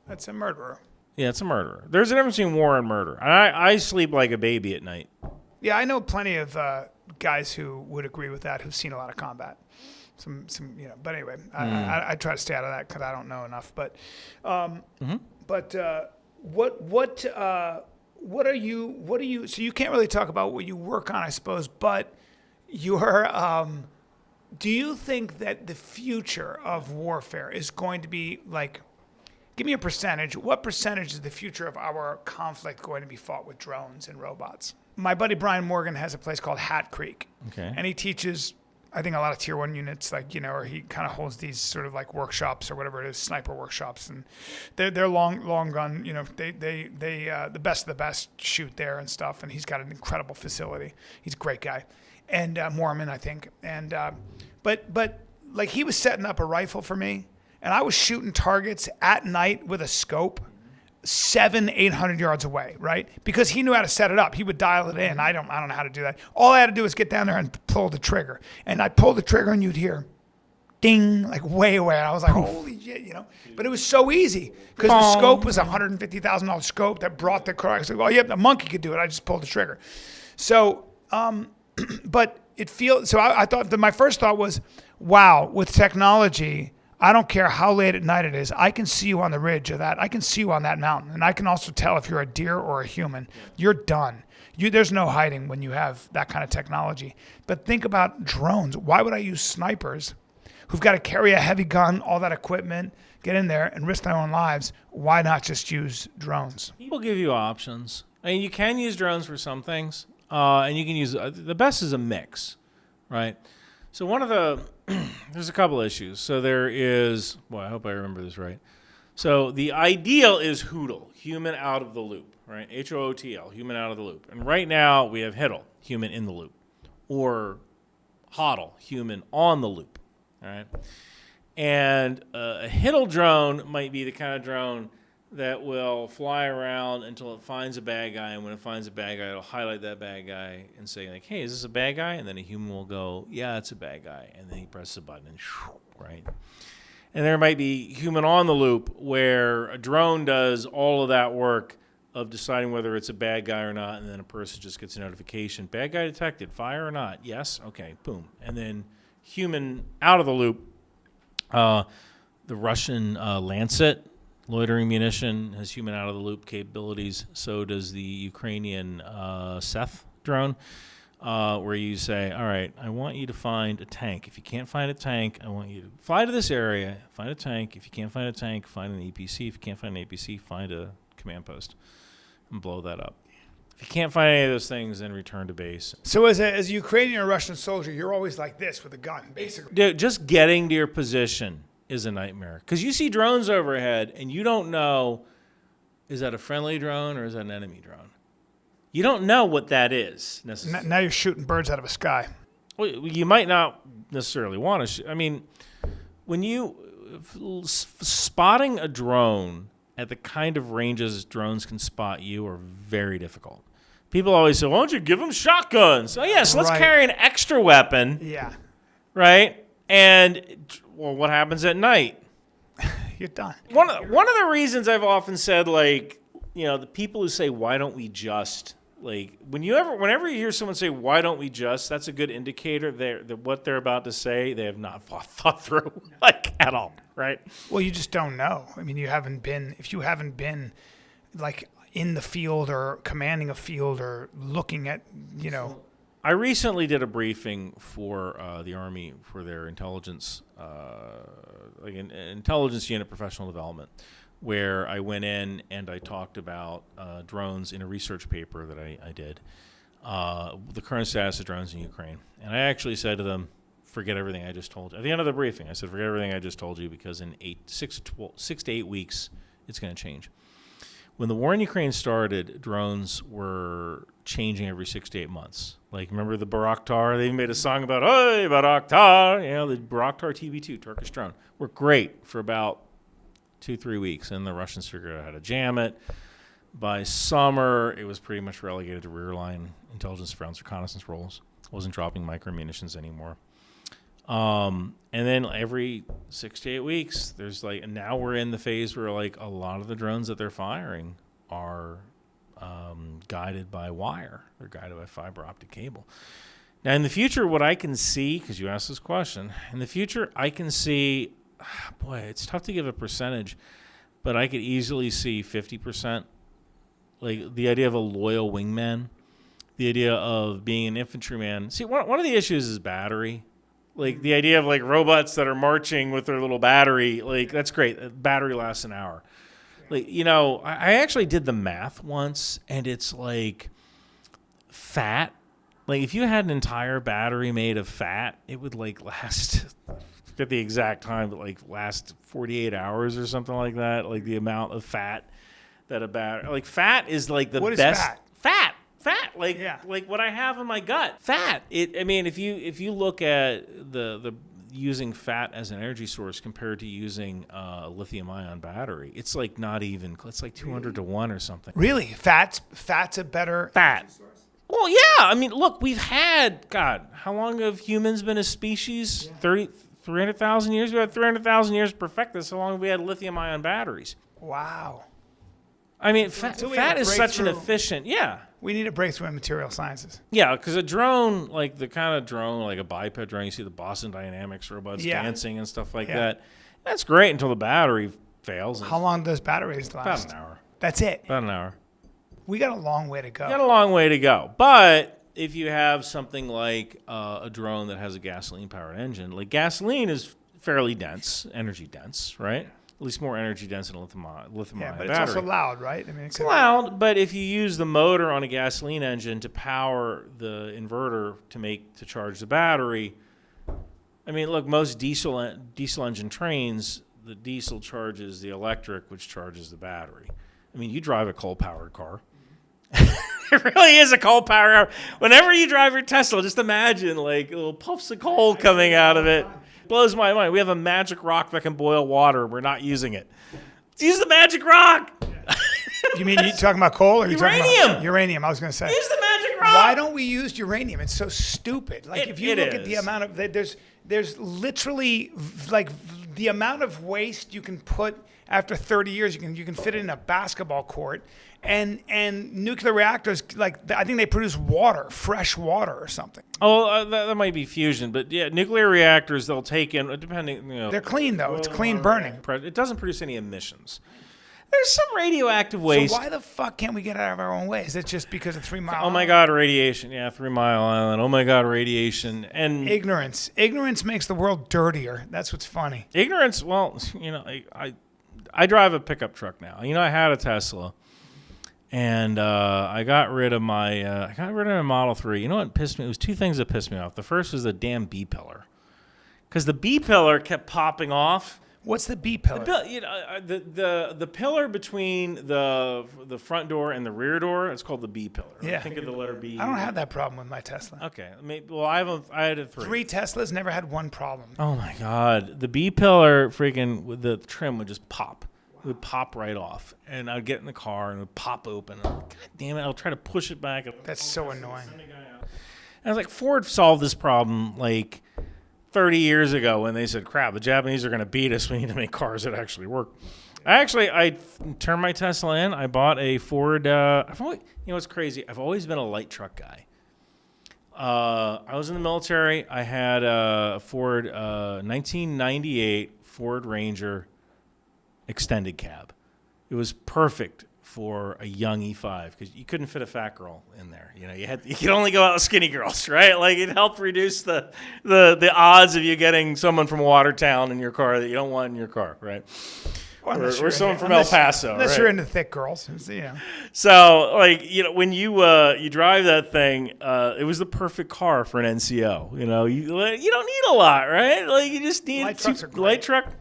That's a murderer. Yeah, it's a murderer. There's a difference between war and murder. I sleep like a baby at night. Yeah, I know plenty of guys who would agree with that, who've seen a lot of combat. Some, but anyway, I try to stay out of that because I don't know enough. But, what are you? So you can't really talk about what you work on, I suppose. But do you think that the future of warfare is going to be like give me a percentage. What percentage is the future of our conflict going to be fought with drones and robots? My buddy Brian Morgan has a place called Hat Creek. Okay. And he teaches, I think, a lot of tier 1 units, like, you know, or he kind of holds these sort of like workshops or whatever it is, sniper workshops. And they're long run, you know, they the best of the best shoot there and stuff. And he's got an incredible facility. He's a great guy. And Mormon, I think. And, but like he was setting up a rifle for me, and I was shooting targets at night with a scope 700-800 yards away, right? Because he knew how to set it up. He would dial it in. I don't know how to do that. All I had to do was get down there and pull the trigger. And I'd pull the trigger and you'd hear ding, like way away. And I was like, holy shit, you know? But it was so easy because the scope was a $150,000 scope that brought the car. I was like, well, yeah, the monkey could do it. I just pulled the trigger. So, but it feels, so I thought that my first thought was, wow, with technology, I don't care how late at night it is. I can see you on the ridge of that. I can see you on that mountain. And I can also tell if you're a deer or a human. You're done. There's no hiding when you have that kind of technology. But think about drones. Why would I use snipers who've got to carry a heavy gun, all that equipment, get in there and risk their own lives? Why not just use drones? People give you options. I mean, you can use drones for some things, and you can use the best is a mix, right? So one of the there's a couple issues. So there is, I hope I remember this right. So the ideal is HOOTL, human out of the loop, right? HOOTL, human out of the loop. And right now we have HITL, human in the loop, or HODL, human on the loop, all right? And a HITL drone might be the kind of drone that will fly around until it finds a bad guy, and when it finds a bad guy, it'll highlight that bad guy and say, like, hey, is this a bad guy? And then a human will go, yeah, it's a bad guy. And then he presses a button and right? And there might be human on the loop where a drone does all of that work of deciding whether it's a bad guy or not, and then a person just gets a notification, bad guy detected, fire or not? Yes? Okay, boom. And then human out of the loop, the Russian Lancet, loitering munition, has human out of the loop capabilities. So does the Ukrainian Seth drone, where you say, all right, I want you to find a tank. If you can't find a tank, I want you to fly to this area, find a tank. If you can't find a tank, find an APC. If you can't find an APC, find a command post and blow that up. If you can't find any of those things, then return to base. So as a Ukrainian or Russian soldier, you're always like this with a gun, basically. Dude, just getting to your position is a nightmare. Because you see drones overhead, and you don't know, is that a friendly drone or is that an enemy drone? You don't know what that is necessarily. Now you're shooting birds out of a sky. Well, you might not necessarily want to shoot. I mean, when you spotting a drone at the kind of ranges drones can spot you are very difficult. People always say, why don't you give them shotguns? Oh, yes, let's carry an extra weapon. Yeah. Right? And, well, what happens at night? You're done. One of the reasons I've often said, like, you know, the people who say, why don't we just, like, whenever you hear someone say, why don't we just, that's a good indicator that what they're about to say, they have not thought through, like, at all, right? Well, you just don't know. I mean, if you haven't been, like, in the field or commanding a field or looking at, you know. I recently did a briefing for the Army for their intelligence, like an intelligence unit professional development, where I went in and I talked about drones in a research paper that I did, the current status of drones in Ukraine. And I actually said to them, forget everything I just told you. At the end of the briefing, I said, forget everything I just told you, because in 6 to 8 weeks, it's going to change. When the war in Ukraine started, drones were changing every 6 to 8 months. Like, remember the Bayraktar? They made a song about, hey, Bayraktar. You know, the Bayraktar TB2, Turkish drone, worked great for about 2-3 weeks, and the Russians figured out how to jam it. By summer, it was pretty much relegated to rear-line intelligence, surveillance, reconnaissance roles. It wasn't dropping micro-munitions anymore. And then every 6 to 8 weeks, there's like, and now we're in the phase where like a lot of the drones that they're firing are guided by wire. They're guided by fiber optic cable. Now in the future, what I can see, because you asked this question, in the future I can see, boy, it's tough to give a percentage, but I could easily see 50%. Like the idea of a loyal wingman, the idea of being an infantryman. See, one of the issues is battery. Like the idea of like robots that are marching with their little battery, like that's great. The battery lasts an hour. Like, you know, I actually did the math once, and it's like fat. Like if you had an entire battery made of fat, it would like last, at the exact time, but like last 48 hours or something like that. Like the amount of fat that a battery, like fat is like the What is best. fat? Fat, like what I have in my gut. Fat. I mean, if you look at the using fat as an energy source compared to using a lithium-ion battery, it's like not even. It's like 200 to 1 or something. Really? Fat's a better Fat. Well, yeah. I mean, look, we've had, God, how long have humans been a species? 300,000 years? We've had 300,000 years to perfect this. How long have we had lithium-ion batteries? Wow. I mean, fat is such an efficient, We need a breakthrough in material sciences. Yeah, because a drone, like the kind of drone, like a biped drone, you see the Boston Dynamics robots dancing and stuff like that. That's great until the battery fails. How long does batteries last? About an hour. That's it. About an hour. We got a long way to go. You got a long way to go. But if you have something like a drone that has a gasoline-powered engine, like gasoline is fairly dense, energy dense, right? At least more energy dense than a lithium-ion battery. But it's also loud, right? I mean, it's loud, but if you use the motor on a gasoline engine to power the inverter to charge the battery, I mean, look, most diesel engine trains, the diesel charges the electric, which charges the battery. I mean, you drive a coal-powered car. It really is a coal-powered car. Whenever you drive your Tesla, just imagine like little puffs of coal coming out of it. Blows my mind. We have a magic rock that can boil water. We're not using it. Let's use the magic rock. You mean you talking about coal or you talking Uranium. about uranium? I was going to say. Use the magic rock. Why don't we use uranium? It's so stupid. Like if you look at the is. amount of there's literally like the amount of waste you can put after 30 years. You can fit it in a basketball court. And nuclear reactors, like I think they produce water, fresh water or something. Oh, that might be fusion, but yeah, nuclear reactors they'll take in depending. They're clean though; it's clean burning. It doesn't produce any emissions. There's some radioactive waste. So why the fuck can't we get out of our own way? Is it just because of 3 Mile? Oh my God, radiation! Yeah, 3 Mile Island. Oh my God, radiation and ignorance. Ignorance makes the world dirtier. That's what's funny. Ignorance. Well, you know, I drive a pickup truck now. You know, I had a Tesla. And I got rid of my Model 3. You know what pissed me? It was two things that pissed me off. The first was the damn B pillar, because the B pillar kept popping off. What's the B pillar? The pillar between the front door and the rear door. It's called the B pillar. Yeah. Think of the letter B. I don't have that problem with my Tesla. Okay. Well, I had a 3. 3 Teslas, never had one problem. Oh my God, the B pillar, freaking, with the trim would just pop. It would pop right off, and I'd get in the car and it would pop open. I'm like, God damn it! I'll try to push it back. That's so annoying. And I was like, Ford solved this problem like 30 years ago when they said, "Crap, the Japanese are going to beat us. We need to make cars that actually work." I turned my Tesla in. I bought a Ford. You know what's crazy? I've always been a light truck guy. I was in the military. I had a Ford 1998 Ford Ranger extended cab. It was perfect for a young E5 because you couldn't fit a fat girl in there. You know, you could only go out with skinny girls, right? Like it helped reduce the odds of you getting someone from Watertown in your car that you don't want in your car, right? Or someone from El Paso, unless right? You're into thick girls, you know. So, like, you know, when you drive that thing, it was the perfect car for an NCO. You know, you don't need a lot, right? Like, you just need light truck.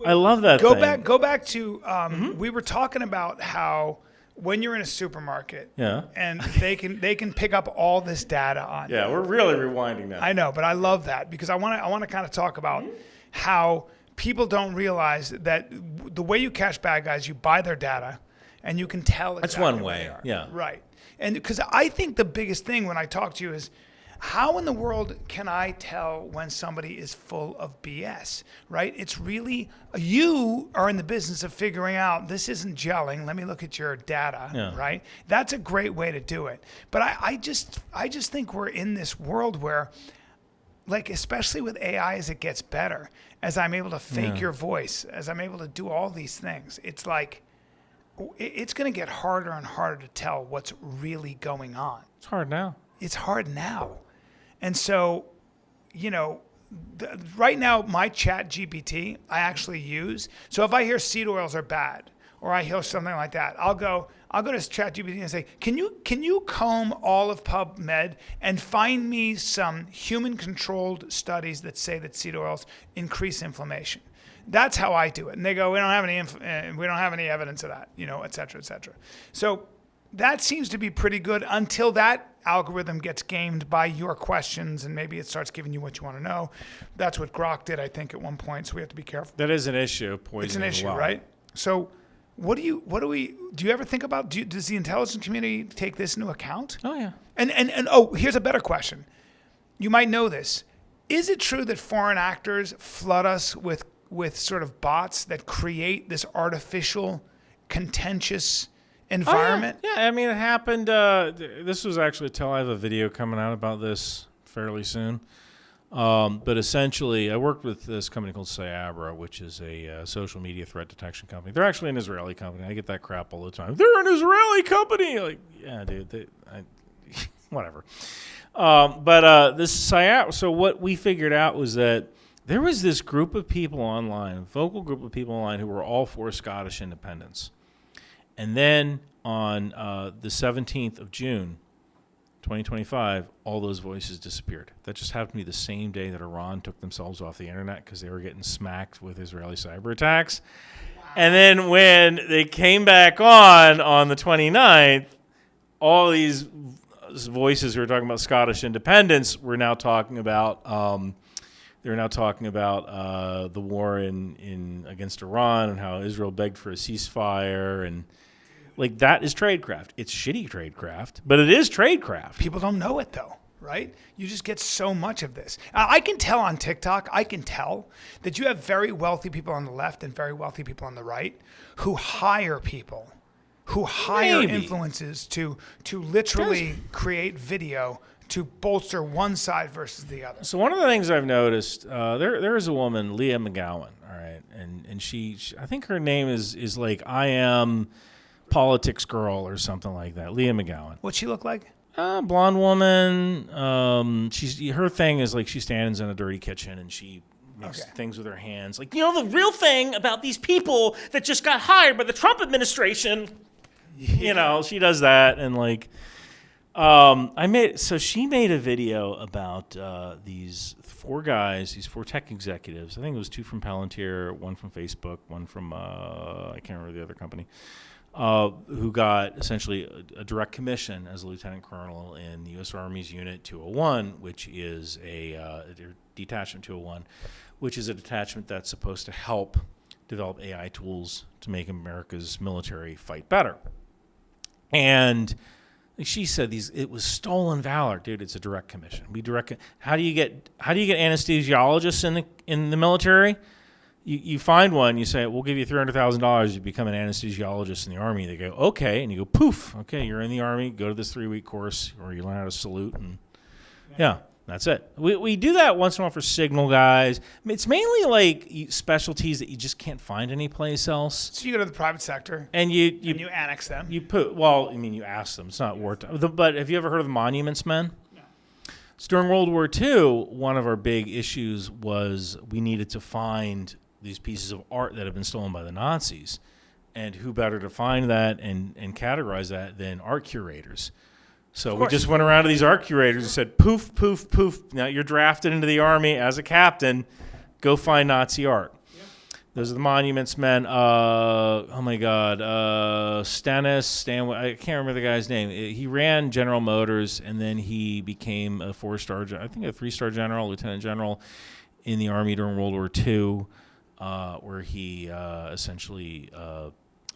I love that thing. Go back to we were talking about how when you're in a supermarket, and they can pick up all this data on you. Yeah, we're really rewinding that. I know, but I love that because I want to kind of talk about how people don't realize that the way you catch bad guys, you buy their data, and you can tell exactly that's one where way. they are. Yeah, right. And because I think the biggest thing when I talk to you is, how in the world can I tell when somebody is full of BS, right? It's really, you are in the business of figuring out this isn't gelling. Let me look at your data, right? That's a great way to do it. But I just think we're in this world where, like, especially with AI as it gets better, as I'm able to fake your voice, as I'm able to do all these things, it's like, it's going to get harder and harder to tell what's really going on. It's hard now. It's hard now. And so, you know, right now, my chat GPT, I actually use. So if I hear seed oils are bad, or I hear something like that, I'll go to chat GPT and say, can you comb all of PubMed and find me some human-controlled studies that say that seed oils increase inflammation? That's how I do it. And they go, we don't have any evidence of that, et cetera, et cetera. So that seems to be pretty good until that algorithm gets gamed by your questions and maybe it starts giving you what you want to know. That's what Grok did, I think, at one point. So we have to be careful. That is an issue. It's an issue, right? So do you ever think about, does the intelligence community take this into account? Oh, yeah. And here's a better question. You might know this. Is it true that foreign actors flood us with sort of bots that create this artificial, contentious environment? Oh, yeah. I mean, it happened. This was actually I have a video coming out about this fairly soon. But essentially, I worked with this company called Cyberwarfare, which is a social media threat detection company. They're actually an Israeli company. I get that crap all the time. They're an Israeli company. Like, yeah, dude. Whatever. But this Cyberwarfare. So what we figured out was that there was this group of people online, a vocal group of people online, who were all for Scottish independence. And then on the 17th of June, 2025, all those voices disappeared. That just happened to be the same day that Iran took themselves off the internet because they were getting smacked with Israeli cyber attacks. Wow. And then when they came back on the 29th, all these voices who were talking about Scottish independence were now talking about the war in against Iran and how Israel begged for a ceasefire, and like, that is tradecraft. It's shitty tradecraft, but it is tradecraft. People don't know it though, right? You just get so much of this. I can tell on TikTok, that you have very wealthy people on the left and very wealthy people on the right who hire people, influences to literally create video to bolster one side versus the other. So one of the things I've noticed, there is a woman, Leah McGowan, all right, and she I think her name is like I Am Politics Girl or something like that. Leah McGowan. What'd she look like? Blonde woman. Her thing is like she stands in a dirty kitchen and she makes things with her hands. Like, the real thing about these people that just got hired by the Trump administration. Yeah. She does that, and like, she made a video about these four tech executives. I think it was two from Palantir, one from Facebook, one from I can't remember the other company. Who got essentially a direct commission as a lieutenant colonel in the U.S. Army's Unit 201, which is Detachment 201, which is a detachment that's supposed to help develop AI tools to make America's military fight better. And she said it was stolen valor, dude. It's a direct commission. How do you get anesthesiologists in the military? You find one, you say, we'll give you $300,000, you become an anesthesiologist in the Army. They go, okay, and you go, poof, okay, you're in the Army, go to this 3-week course where you learn how to salute, and yeah, that's it. We do that once in a while for signal guys. It's mainly like specialties that you just can't find anyplace else. So you go to the private sector, and you annex them. You ask them. It's not wartime. But have you ever heard of the Monuments Men? So during World War II, one of our big issues was we needed to find these pieces of art that have been stolen by the Nazis. And who better to find that and categorize that than art curators? So we just went around to these art curators and said, poof, poof, poof. Now you're drafted into the Army as a captain. Go find Nazi art. Yep. Those are the Monuments Men. Oh, my God. Stanley, I can't remember the guy's name. He ran General Motors, and then he became a 4-star, I think a 3-star general, lieutenant general in the Army during World War II. Where he essentially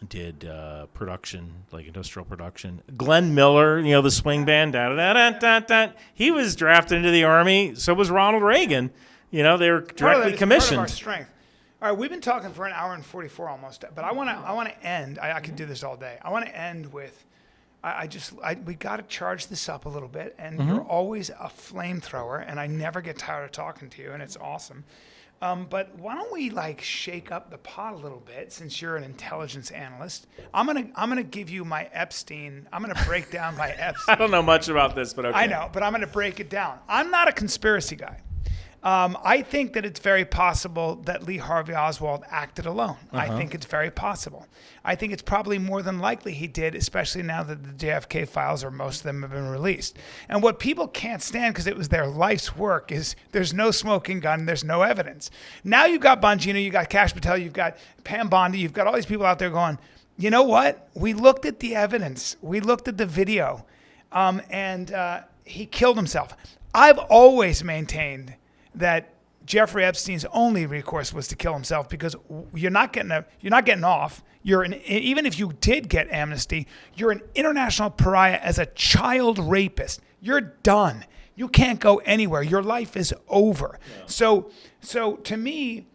did production, like industrial production. Glenn Miller, the swing band, da-da-da-da-da-da. He was drafted into the Army. So was Ronald Reagan. They were directly commissioned. Part of our strength. All right, we've been talking for an hour and 44 almost, but I want to end. I could do this all day. I want to end with, we got to charge this up a little bit, and you're always a flamethrower, and I never get tired of talking to you, and it's awesome. But why don't we shake up the pot a little bit, since you're an intelligence analyst? I'm gonna give you my Epstein. I'm gonna break down my Epstein. I don't know much about this, but okay. I know, but I'm gonna break it down. I'm not a conspiracy guy. I think that it's very possible that Lee Harvey Oswald acted alone. I think it's very possible. I think it's probably more than likely he did, especially now that the JFK files, or most of them, have been released. And what people can't stand, because it was their life's work, is there's no smoking gun, there's no evidence. Now you've got Bongino, you've got Kash Patel, you've got Pam Bondi, you've got all these people out there going, you know what? We looked at the evidence. We looked at the video, and he killed himself. I've always maintained that Jeffrey Epstein's only recourse was to kill himself, because you're not getting off. Even if you did get amnesty, you're an international pariah as a child rapist. You're done. You can't go anywhere. Your life is over. Yeah. So to me,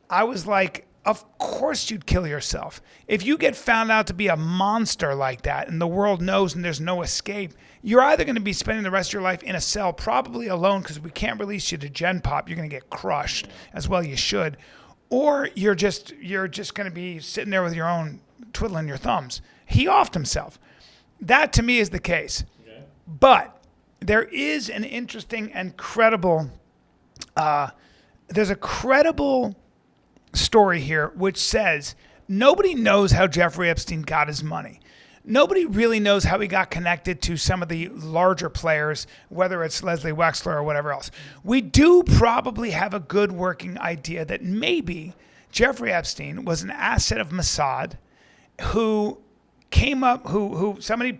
I was like, of course you'd kill yourself. If you get found out to be a monster like that and the world knows and there's no escape, you're either going to be spending the rest of your life in a cell, probably alone, because we can't release you to Gen Pop. You're going to get crushed, as well you should. Or you're just going to be sitting there with your own, twiddling your thumbs. He offed himself. That, to me, is the case. Okay. But there is an interesting and credible, there's a credible story here which says nobody knows how Jeffrey Epstein got his money. Nobody really knows how he got connected to some of the larger players, whether it's Leslie Wexler or whatever else. We do probably have a good working idea that maybe Jeffrey Epstein was an asset of Mossad who came up, who somebody,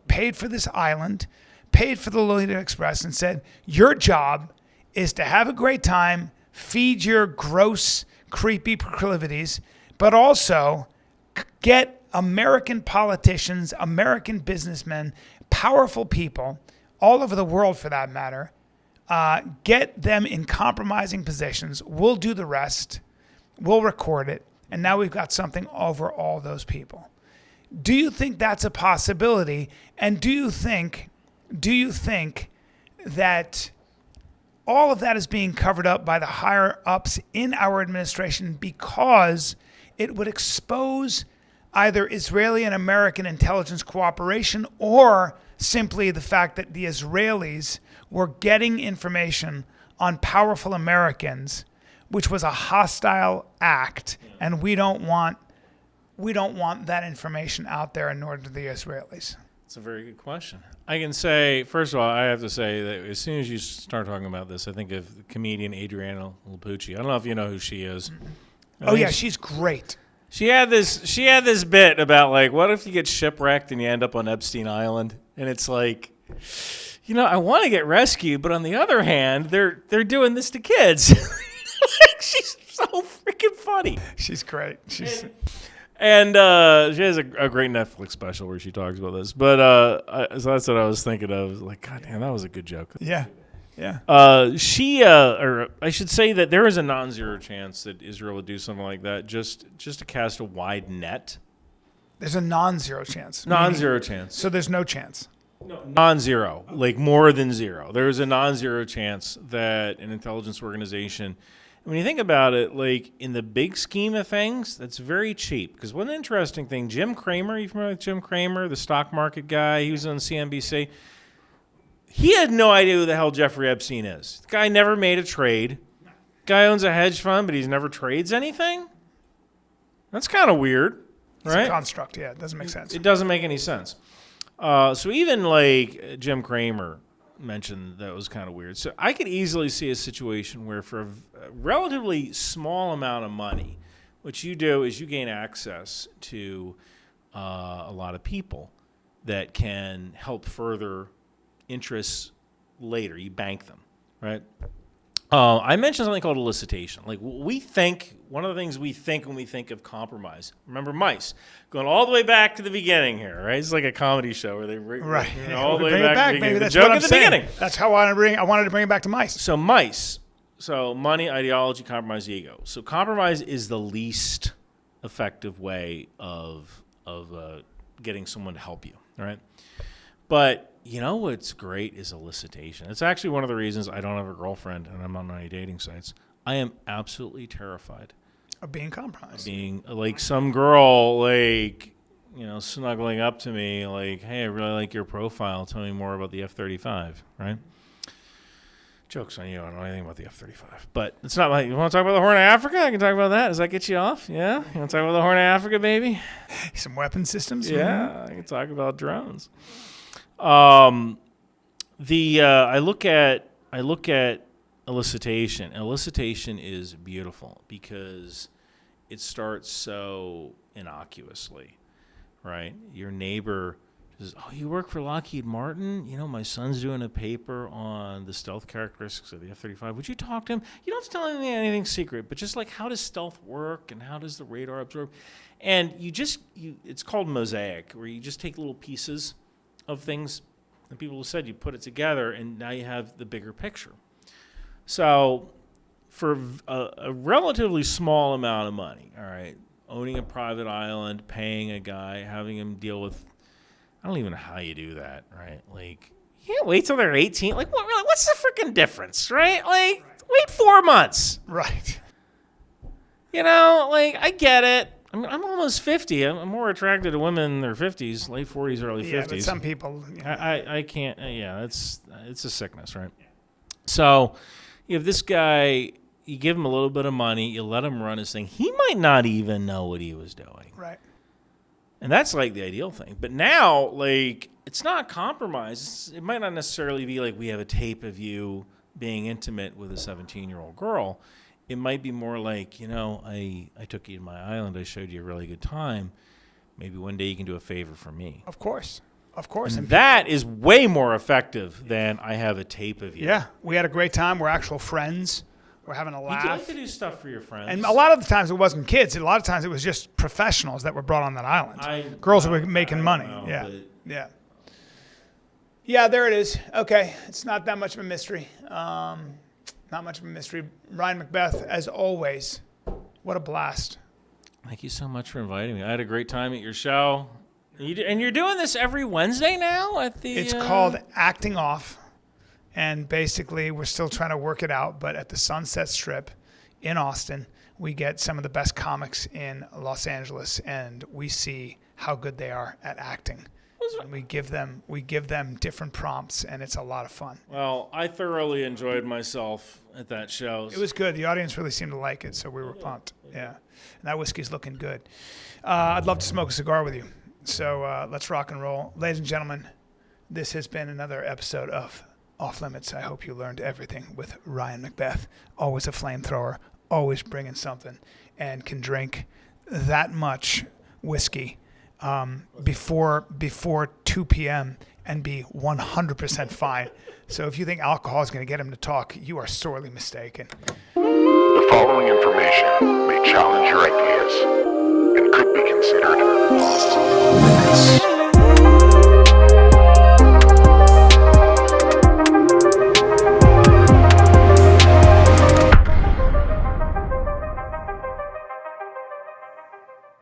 paid for this island, paid for the Lolita Express, and said, your job is to have a great time, feed your gross, creepy proclivities, but also get American politicians, American businessmen, powerful people, all over the world for that matter, get them in compromising positions. We'll do the rest. We'll record it. And now we've got something over all those people. Do you think that's a possibility? And do you think that all of that is being covered up by the higher ups in our administration because it would expose either Israeli and American intelligence cooperation, or simply the fact that the Israelis were getting information on powerful Americans, which was a hostile act, and we don't want that information out there, and nor do the Israelis? That's a very good question. I can say, first of all, I have to say that as soon as you start talking about this, I think of the comedian Adriana Lapucci. I don't know if you know who she is. Oh yeah, she's great. She had this bit about, like, what if you get shipwrecked and you end up on Epstein Island, and it's like, I want to get rescued, but on the other hand, they're doing this to kids. She's so freaking funny. She's great. And she has a great Netflix special where she talks about this. But so that's what I was thinking of. Like, God damn, that was a good joke. Yeah. Yeah. Or I should say that there is a non-zero chance that Israel would do something like that, just to cast a wide net. There's a non-zero chance. Non-zero chance. So there's no chance. No, non-zero, like more than zero. There's a non-zero chance that an intelligence organization, when you think about it, like in the big scheme of things, that's very cheap. Because one interesting thing, Jim Cramer, you familiar with Jim Cramer, the stock market guy? He was on CNBC. He had no idea who the hell Jeffrey Epstein is. The guy never made a trade. Guy owns a hedge fund, but he's never trades anything? That's kind of weird, right? It's a construct, yeah. It doesn't make sense. It doesn't make any sense. So even like Jim Cramer mentioned that was kind of weird. So I could easily see a situation where for a relatively small amount of money, what you do is you gain access to a lot of people that can help further interests later. You bank them, right? I mentioned something called elicitation. Like one of the things we think when we think of compromise. Remember mice, going all the way back to the beginning here, right? It's like a comedy show where they right all the way bring back it back, to the beginning. baby. That's the joke what I'm at the saying. beginning. That's how I wanted to bring it back to mice. So mice. So money, ideology, compromise, ego. So compromise is the least effective way of getting someone to help you, right? But you know what's great is elicitation. It's actually one of the reasons I don't have a girlfriend and I'm not on any dating sites. I am absolutely terrified Of being compromised. being like some girl, like, snuggling up to me, like, hey, I really like your profile. Tell me more about the F-35, right? Joke's on you. I don't know anything about the F-35. But it's not like, you want to talk about the Horn of Africa? I can talk about that. Does that get you off? Yeah? You want to talk about the Horn of Africa, baby? Some weapon systems? Yeah, I can talk about drones. I look at elicitation. Elicitation is beautiful because it starts so innocuously, right? Your neighbor says, "Oh, you work for Lockheed Martin? You know, my son's doing a paper on the stealth characteristics of the F-35. Would you talk to him? You don't have to tell him anything secret, but just like how does stealth work and how does the radar absorb?" And it's called mosaic, where you just take little pieces of things, and people have said you put it together, and now you have the bigger picture. So for a relatively small amount of money, all right, owning a private island, paying a guy, having him deal with, I don't even know how you do that, right? Like, you can't wait till they're 18. Like, what's the freaking difference, right? Like, wait 4 months. Right. You know, like, I get it. I mean, I'm almost 50. I'm more attracted to women in their 50s, late 40s, early 50s. Yeah, but some people... You know. I can't, yeah, it's a sickness, right? So you have this guy, you give him a little bit of money, you let him run his thing. He might not even know what he was doing. Right. And that's like the ideal thing. But now, like, it's not compromise. It might not necessarily be like we have a tape of you being intimate with a 17-year-old girl. It might be more like, you know, I took you to my island. I showed you a really good time. Maybe one day you can do a favor for me. Of course. Of course. And that is way more effective than I have a tape of you. Yeah. We had a great time. We're actual friends. We're having a laugh. You like to do stuff for your friends. And a lot of the times it wasn't kids. A lot of times it was just professionals that were brought on that island. Girls who were making money. Know, yeah. Yeah. Yeah, there it is. Okay. It's not that much of a mystery. Not much of a mystery. Ryan McBeth, as always, what a blast. Thank you so much for inviting me. I had a great time at your show. And you're doing this every Wednesday now at the... It's called Acting Off. And basically, we're still trying to work it out. But at the Sunset Strip in Austin, we get some of the best comics in Los Angeles. And we see how good they are at acting. And we give them different prompts, and it's a lot of fun. Well, I thoroughly enjoyed myself at that show. It was good. The audience really seemed to like it, so we were pumped. Yeah. And that whiskey's looking good. I'd love to smoke a cigar with you. So let's rock and roll. Ladies and gentlemen, this has been another episode of Off Limits. I hope you learned everything with Ryan McBeth. Always a flamethrower, always bringing something, and can drink that much whiskey before 2 p.m. and be 100% fine. So if you think alcohol is going to get him to talk, you are sorely mistaken. The following information may challenge your ideas and could be considered off limits.